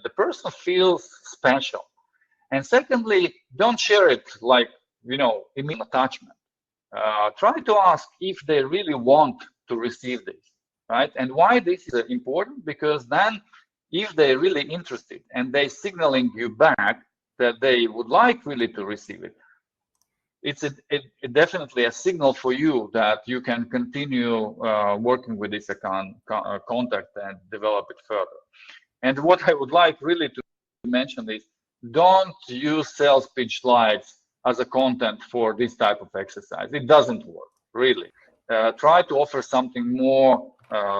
the person feels special. And secondly, don't share it like, immediate attachment. Try to ask if they really want to receive this, right? And why this is important? Because then if they're really interested and they signaling you back that they would like really to receive it, it's definitely a signal for you that you can continue working with this contact and develop it further. And what I would like really to mention is, don't use sales pitch slides as a content for this type of exercise. It doesn't work, really. Try to offer something more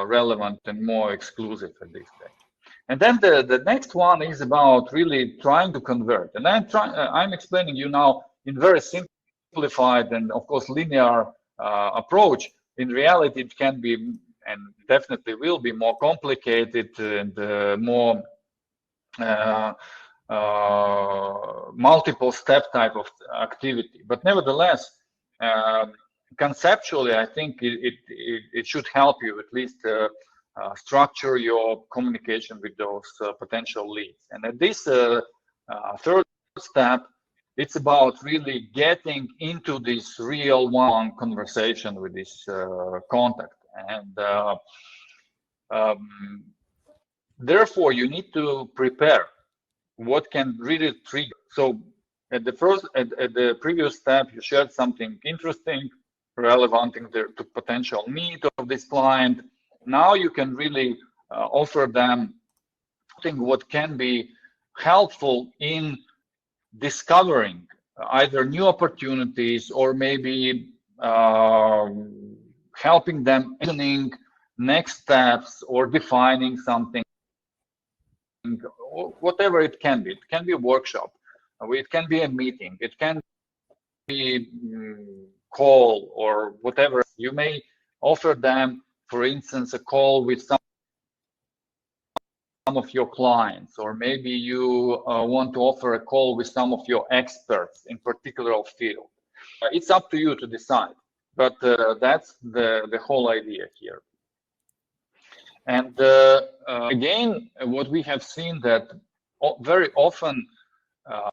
relevant and more exclusive at this stage. And then the next one is about really trying to convert. And I'm explaining you now in very simplified and of course linear approach. In reality, it can be and definitely will be more complicated and more multiple step type of activity. But nevertheless, conceptually, I think it should help you at least structure your communication with those potential leads. And at this third step, it's about really getting into this real one conversation with this contact. And therefore, you need to prepare what can really trigger. So at the previous step, you shared something interesting, relevant to potential need of this client. Now you can really offer them something what can be helpful in discovering either new opportunities or maybe helping them imagining next steps or defining something, whatever it can be. It can be a workshop, it can be a meeting, it can be call or whatever. You may offer them, for instance, a call with some of your clients, or maybe you want to offer a call with some of your experts in particular field. It's up to you to decide, but that's the whole idea here. And again, what we have seen that very often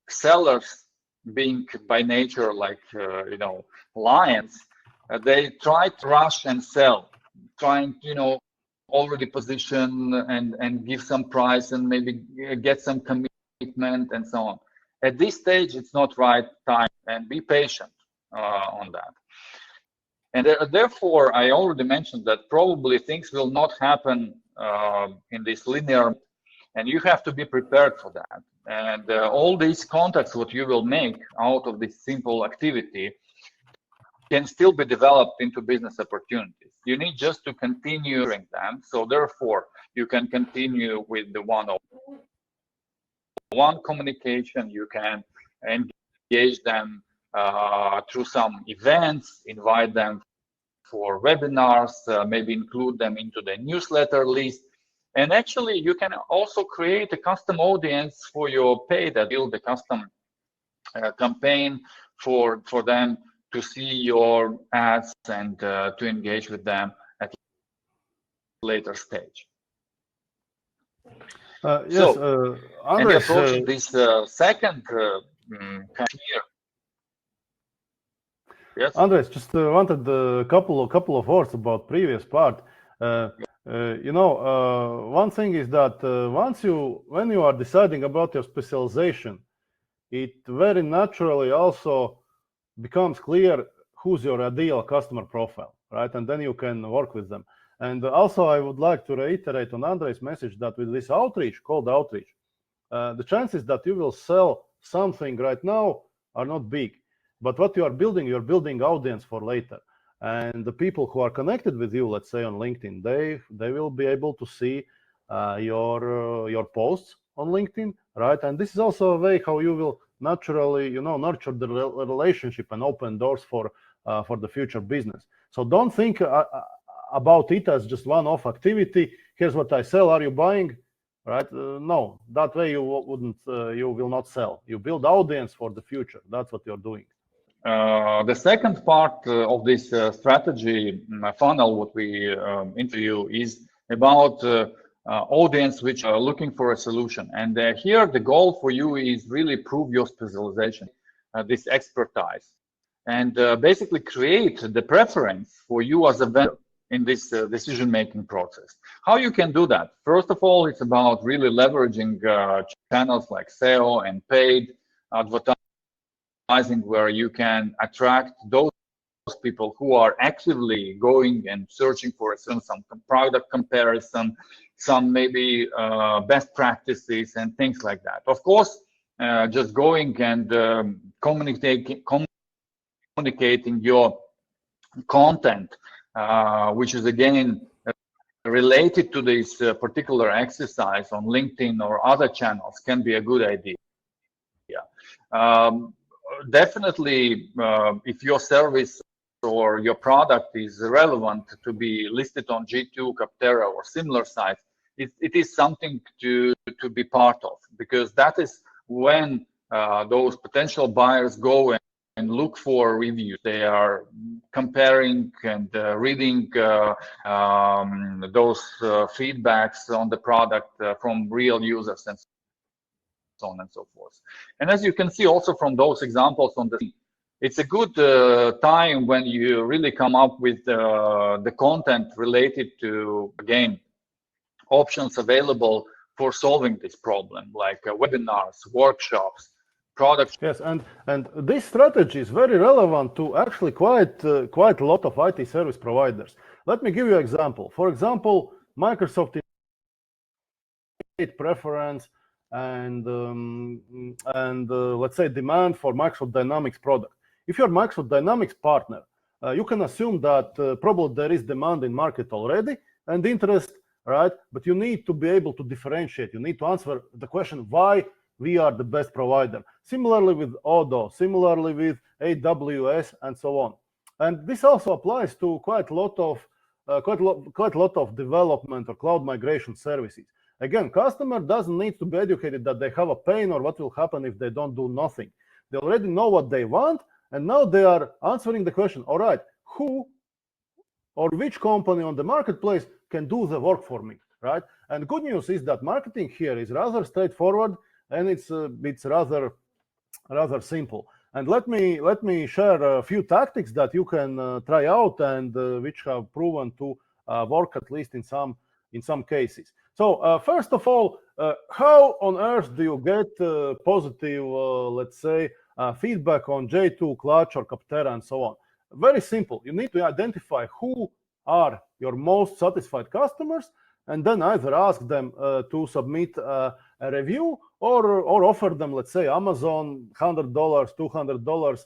sellers, being by nature like lions, they try to rush and sell, trying already position and give some price and maybe get some commitment and so on. At this stage, it's not right time, and be patient on that. And therefore, I already mentioned that probably things will not happen in this linear, and you have to be prepared for that. And all these contacts, what you will make out of this simple activity, can still be developed into business opportunities. You need just to continue doing them. So therefore, you can continue with the one-on-one communication. You can engage them through some events, invite them for webinars, maybe include them into the newsletter list. And actually, you can also create a custom audience for your paid, build a custom campaign for them to see your ads and to engage with them at a later stage. Yes, Andrejs, approaching this second year. Yes, Andrejs, just wanted a couple of words about previous part. One thing is that when you are deciding about your specialization, it very naturally also becomes clear who's your ideal customer profile, right? And then you can work with them. And also, I would like to reiterate on Andrejs' message that with this outreach, cold outreach, the chances that you will sell something right now are not big. But what you're building audience for later. And the people who are connected with you, let's say on LinkedIn, they will be able to see your posts on LinkedIn, right? And this is also a way how you will naturally, nurture the relationship and open doors for the future business. So don't think about it as just one-off activity. Here's what I sell. Are you buying? Right? No, that way you will not sell. You build audience for the future. That's what you're doing. The second part of this strategy funnel, what we interview, is about audience which are looking for a solution. And here the goal for you is really prove your specialization, this expertise, and basically create the preference for you as a vendor in this decision-making process. How you can do that? First of all, it's about really leveraging channels like SEO and paid advertising, where you can attract those people who are actively going and searching for some product comparison, some maybe best practices and things like that. Of course, just going and communicating your content, which is again related to this particular exercise on LinkedIn or other channels can be a good idea. Definitely, if your service or your product is relevant to be listed on G2, Capterra, or similar sites, it is something to be part of, because that is when those potential buyers go and look for reviews. They are comparing and reading those feedbacks on the product from real users and so on and so forth. And as you can see also from those examples on the screen, it's a good time when you really come up with the content related to, again, options available for solving this problem, like webinars, workshops, products. Yes, and this strategy is very relevant to actually quite a lot of IT service providers. Let me give you an example. For example, Microsoft preference and let's say demand for Microsoft Dynamics product. If you're Microsoft Dynamics partner, you can assume that probably there is demand in market already and interest, right? But you need to be able to differentiate. You need to answer the question why we are the best provider. Similarly with Odoo, similarly with AWS, and so on. And this also applies to quite a lot of development or cloud migration services. Again, customer doesn't need to be educated that they have a pain or what will happen if they don't do nothing. They already know what they want, and now they are answering the question, all right, who or which company on the marketplace can do the work for me, right? And good news is that marketing here is rather straightforward, and it's rather simple. And let me share a few tactics that you can try out and which have proven to work, at least in some cases. So first of all, how on earth do you get positive, let's say, feedback on J2, Clutch, or Capterra, and so on? Very simple. You need to identify who are your most satisfied customers, and then either ask them to submit a review or offer them, let's say, Amazon $100, $200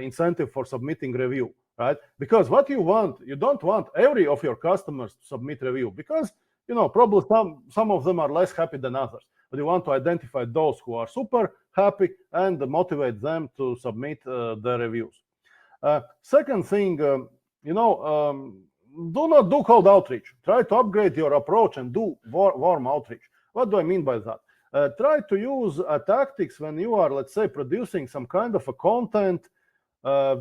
incentive for submitting review, right? Because what you want, you don't want every of your customers to submit review, because probably some of them are less happy than others. But you want to identify those who are super happy and motivate them to submit the reviews. Second thing, do not do cold outreach. Try to upgrade your approach and do warm outreach. What do I mean by that? Try to use tactics when you are, let's say, producing some kind of a content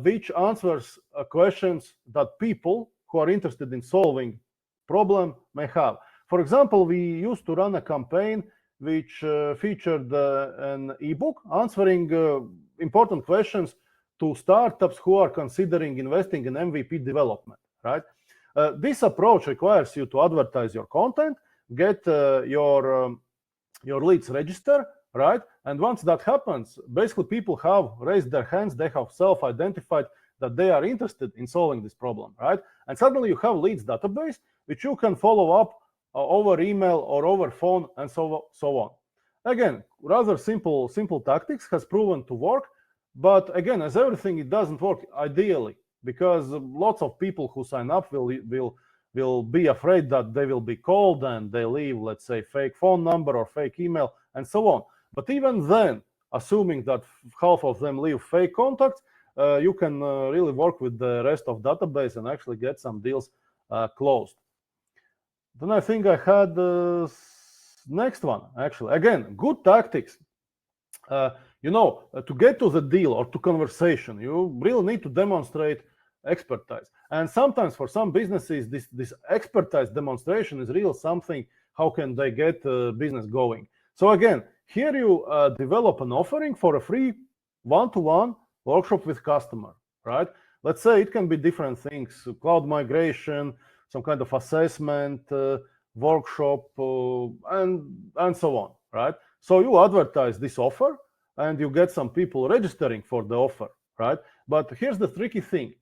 which answers questions that people who are interested in solving problem may have. For example, we used to run a campaign which featured an ebook answering important questions to startups who are considering investing in MVP development, right? This approach requires you to advertise your content, get your leads register, right? And once that happens, basically people have raised their hands, they have self-identified that they are interested in solving this problem, right? And suddenly you have leads database, which you can follow up over email or over phone and so on. Again, rather simple tactics has proven to work, but again, as everything, it doesn't work ideally, because lots of people who sign up will be afraid that they will be called and they leave, let's say, fake phone number or fake email and so on. But even then, assuming that half of them leave fake contacts, you can really work with the rest of database and actually get some deals closed. Then I think I had the next one, actually. Again, good tactics. To get to the deal or to conversation, you really need to demonstrate expertise. And sometimes for some businesses, this expertise demonstration is real something. How can they get business going? So again, here you develop an offering for a free one-to-one workshop with customer, right? Let's say it can be different things: cloud migration, some kind of assessment, workshop, and so on, right? So you advertise this offer and you get some people registering for the offer, right? But here's the tricky thing.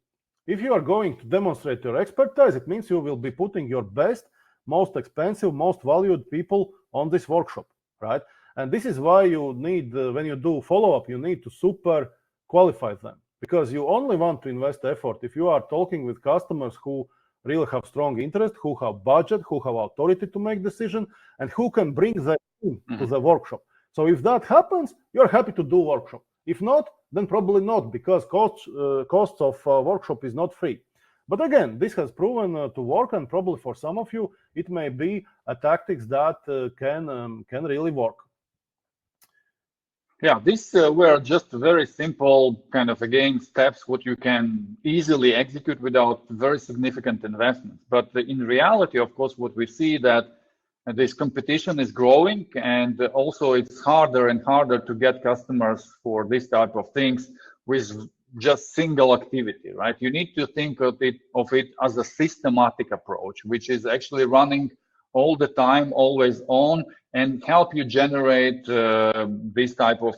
If you are going to demonstrate your expertise, it means you will be putting your best, most expensive, most valued people on this workshop, right? And this is why you need, when you do follow-up, you need to super qualify them, because you only want to invest effort if you are talking with customers who really have strong interest, who have budget, who have authority to make decision, and who can bring the team to the workshop. So if that happens, you're happy to do workshop. If not, then probably not, because cost of workshop is not free. But again, this has proven to work, and probably for some of you, it may be a tactics that can really work. Yeah, these were just very simple kind of, again, steps what you can easily execute without very significant investments. But in reality, of course, what we see that this competition is growing, and also it's harder and harder to get customers for this type of things with just single activity, right? You need to think of it as a systematic approach, which is actually running all the time, always on, and help you generate this type of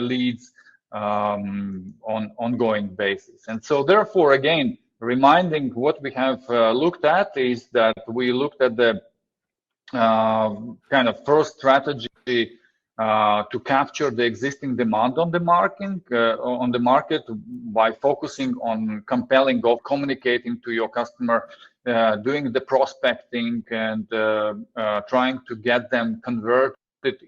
leads on ongoing basis. And so therefore, again, reminding what we have looked at is that we looked at the kind of first strategy to capture the existing demand on the market by focusing on compelling of communicating to your customer, doing the prospecting, and trying to get them converted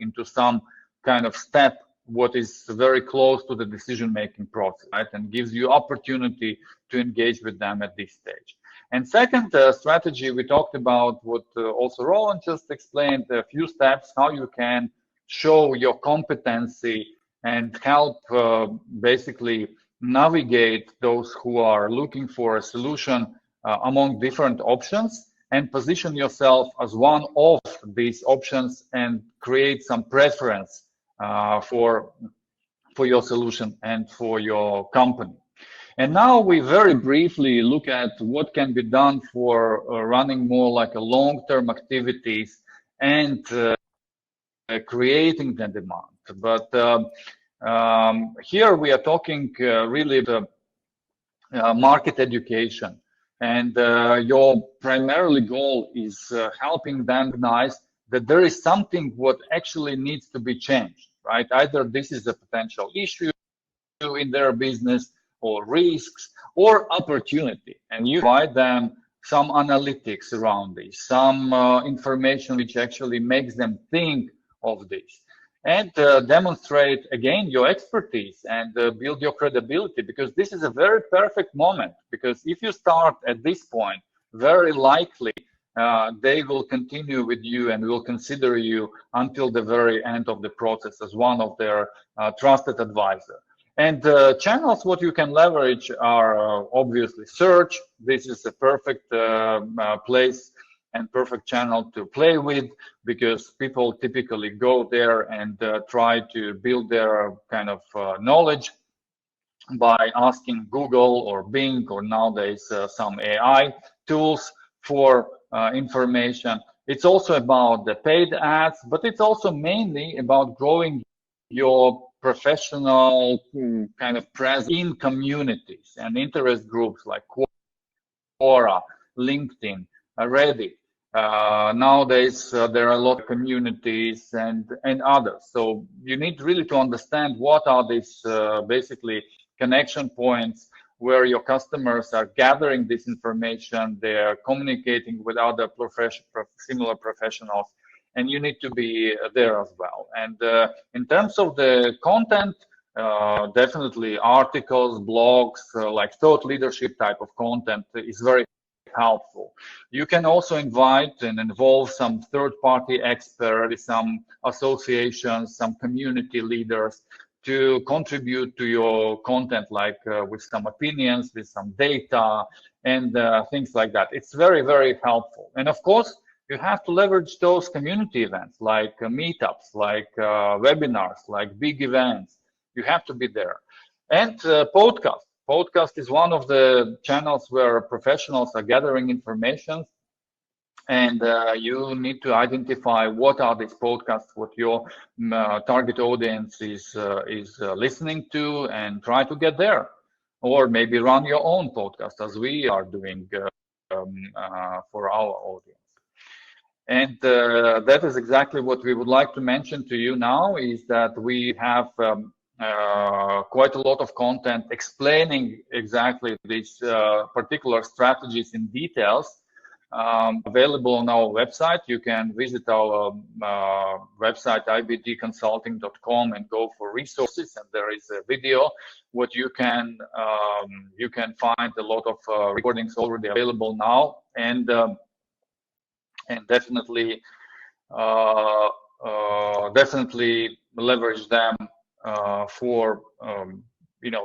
into some kind of step what is very close to the decision-making process, right? And gives you opportunity to engage with them at this stage. And second strategy, we talked about what also Roland just explained, a few steps, how you can show your competency and help basically navigate those who are looking for a solution among different options, and position yourself as one of these options and create some preference for your solution and for your company. And now we very briefly look at what can be done for running more like a long-term activities and creating the demand. But here we are talking really the market education, and your primarily goal is helping them recognize that there is something what actually needs to be changed, right? Either this is a potential issue in their business, or risks, or opportunity, and you provide them some analytics around this, some information which actually makes them think of this, and demonstrate again your expertise and build your credibility, because this is a very perfect moment, because if you start at this point, very likely they will continue with you and will consider you until the very end of the process as one of their trusted advisor. And channels what you can leverage are obviously search. This is a perfect place and perfect channel to play with, because people typically go there and try to build their kind of knowledge by asking Google or Bing, or nowadays some AI tools for information. It's also about the paid ads, but it's also mainly about growing your professional kind of presence in communities and interest groups like Quora, LinkedIn, Reddit. Nowadays, there are a lot of communities and others. So you need really to understand what are these basically connection points where your customers are gathering this information, they're communicating with other similar professionals, and you need to be there as well. And in terms of the content, definitely articles, blogs, like thought leadership type of content is very helpful. You can also invite and involve some third-party experts, some associations, some community leaders to contribute to your content, like with some opinions, with some data, and things like that. It's very, very helpful. And of course, you have to leverage those community events like meetups, like webinars, like big events. You have to be there. And podcast. Podcast is one of the channels where professionals are gathering information, and you need to identify what are these podcasts, what your target audience is listening to, and try to get there, or maybe run your own podcast, as we are doing for our audience. And that is exactly what we would like to mention to you now, is that we have quite a lot of content explaining exactly these particular strategies in details, available on our website. You can visit our website ibdconsulting.com and go for resources, and there is a video what you can find a lot of recordings already available now, and definitely leverage them for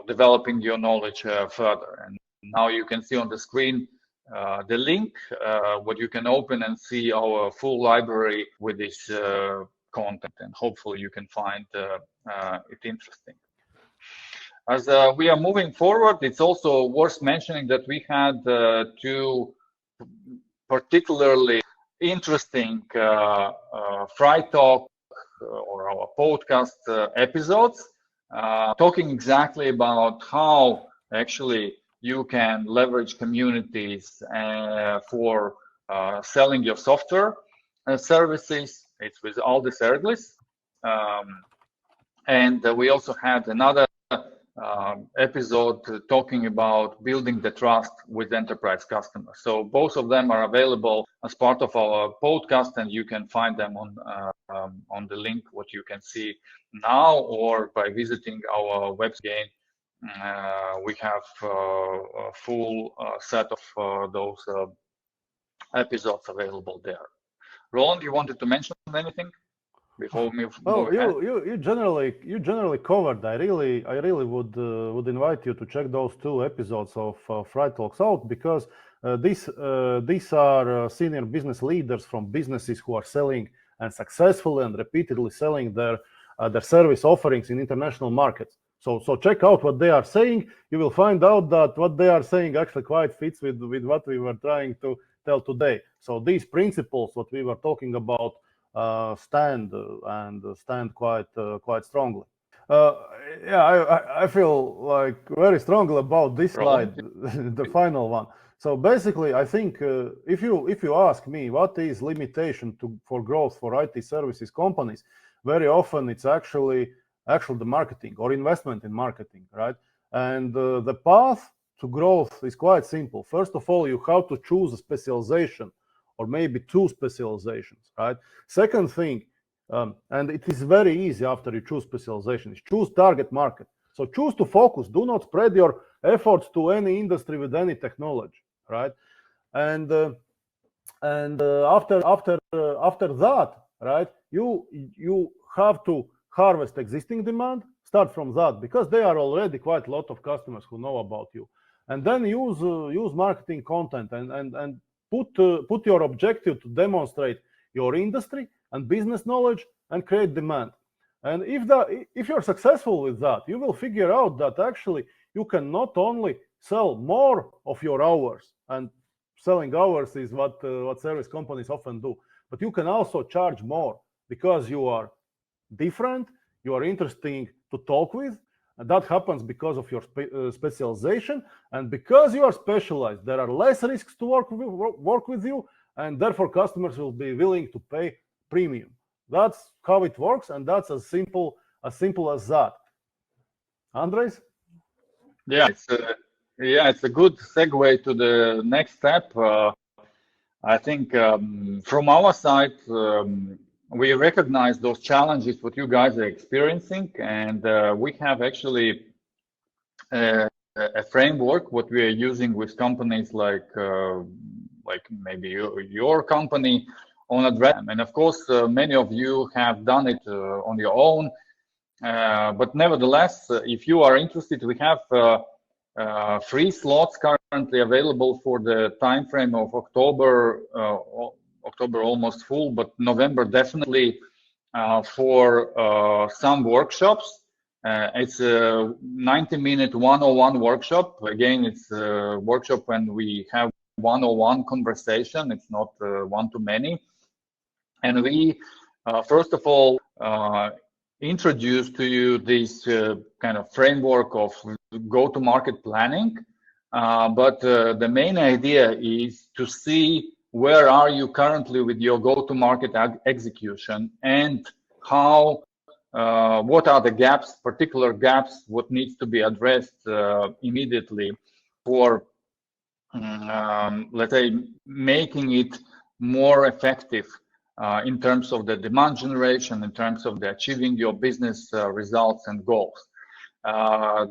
developing your knowledge further. And now you can see on the screen the link what you can open and see our full library with this content, and hopefully you can find it interesting. As we are moving forward, it's also worth mentioning that we had two particularly interesting Fry Talk or our podcast episodes, talking exactly about how actually you can leverage communities for selling your software services. It's with Aldis Erglis. And we also had another episode talking about building the trust with enterprise customers. So both of them are available as part of our podcast, and you can find them on the link what you can see now, or by visiting our website. We have a full set of those episodes available there. Roland, you wanted to mention anything before we move? Well, you generally covered. I really would invite you to check those two episodes of Fry Talks out, because these are senior business leaders from businesses who are selling and successfully and repeatedly selling their service offerings in international markets. So check out what they are saying. You will find out that what they are saying actually quite fits with what we were trying to tell today. So these principles, what we were talking about, stand quite strongly. I feel like very strongly about this slide, the final one. So basically, I think if you ask me what is limitation for growth for IT services companies, very often it's actually the marketing or investment in marketing, right? And the path to growth is quite simple. First of all, you have to choose a specialization, or maybe two specializations, right? Second thing, and it is very easy after you choose specialization, is choose target market. So choose to focus. Do not spread your efforts to any industry with any technology, right? And after that, right, you have to harvest existing demand. Start from that, because there are already quite a lot of customers who know about you, and then use marketing content and put your objective to demonstrate your industry and business knowledge and create demand. And if you're successful with that, you will figure out that actually you can not only sell more of your hours, and selling hours is what service companies often do, but you can also charge more because you are different, you are interesting to talk with, and that happens because of your specialization, and because you are specialized, there are less risks to work with you, and therefore customers will be willing to pay premium. That's how it works, and that's as simple as that. Andrejs? Yeah, it's a good segue to the next step. I think from our side, we recognize those challenges what you guys are experiencing, and we have actually a framework what we are using with companies like maybe your company on Andrejs. And of course, many of you have done it on your own. But nevertheless, if you are interested, we have free slots currently available for the time frame of October. October almost full, but November definitely, for some workshops. It's a 90-minute 101 workshop. Again, it's a workshop when we have 101 conversation. It's not one-to-many. And we, first of all, introduce to you this kind of framework of go-to-market planning. But the main idea is to see where are you currently with your go-to-market execution, and how what are the gaps, particular gaps, what needs to be addressed immediately for, let's say, making it more effective in terms of the demand generation, in terms of the achieving your business results and goals.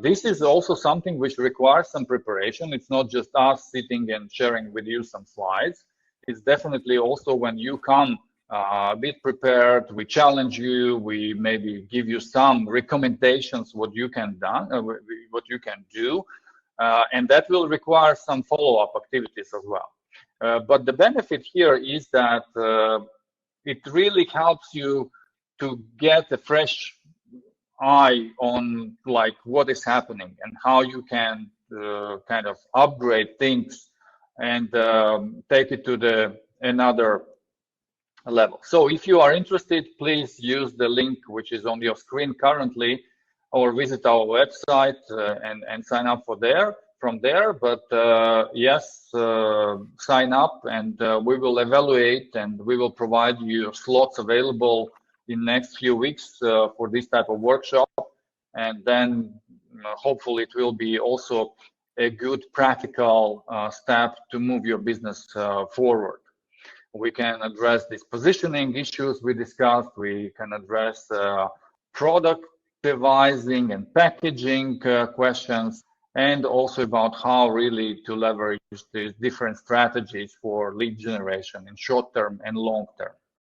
This is also something which requires some preparation. It's not just us sitting and sharing with you some slides. It's definitely also when you come a bit prepared, we challenge you, we maybe give you some recommendations what you can do, and that will require some follow-up activities as well. But the benefit here is that it really helps you to get a fresh eye on like what is happening and how you can kind of upgrade things and take it to another level. So if you are interested, please use the link which is on your screen currently, or visit our website and sign up from there. But yes, sign up, and we will evaluate, and we will provide you slots available in next few weeks for this type of workshop. And then hopefully it will be also a good practical step to move your business forward. We can address these positioning issues we discussed. We can address product devising and packaging questions, and also about how really to leverage these different strategies for lead generation in short term and long term.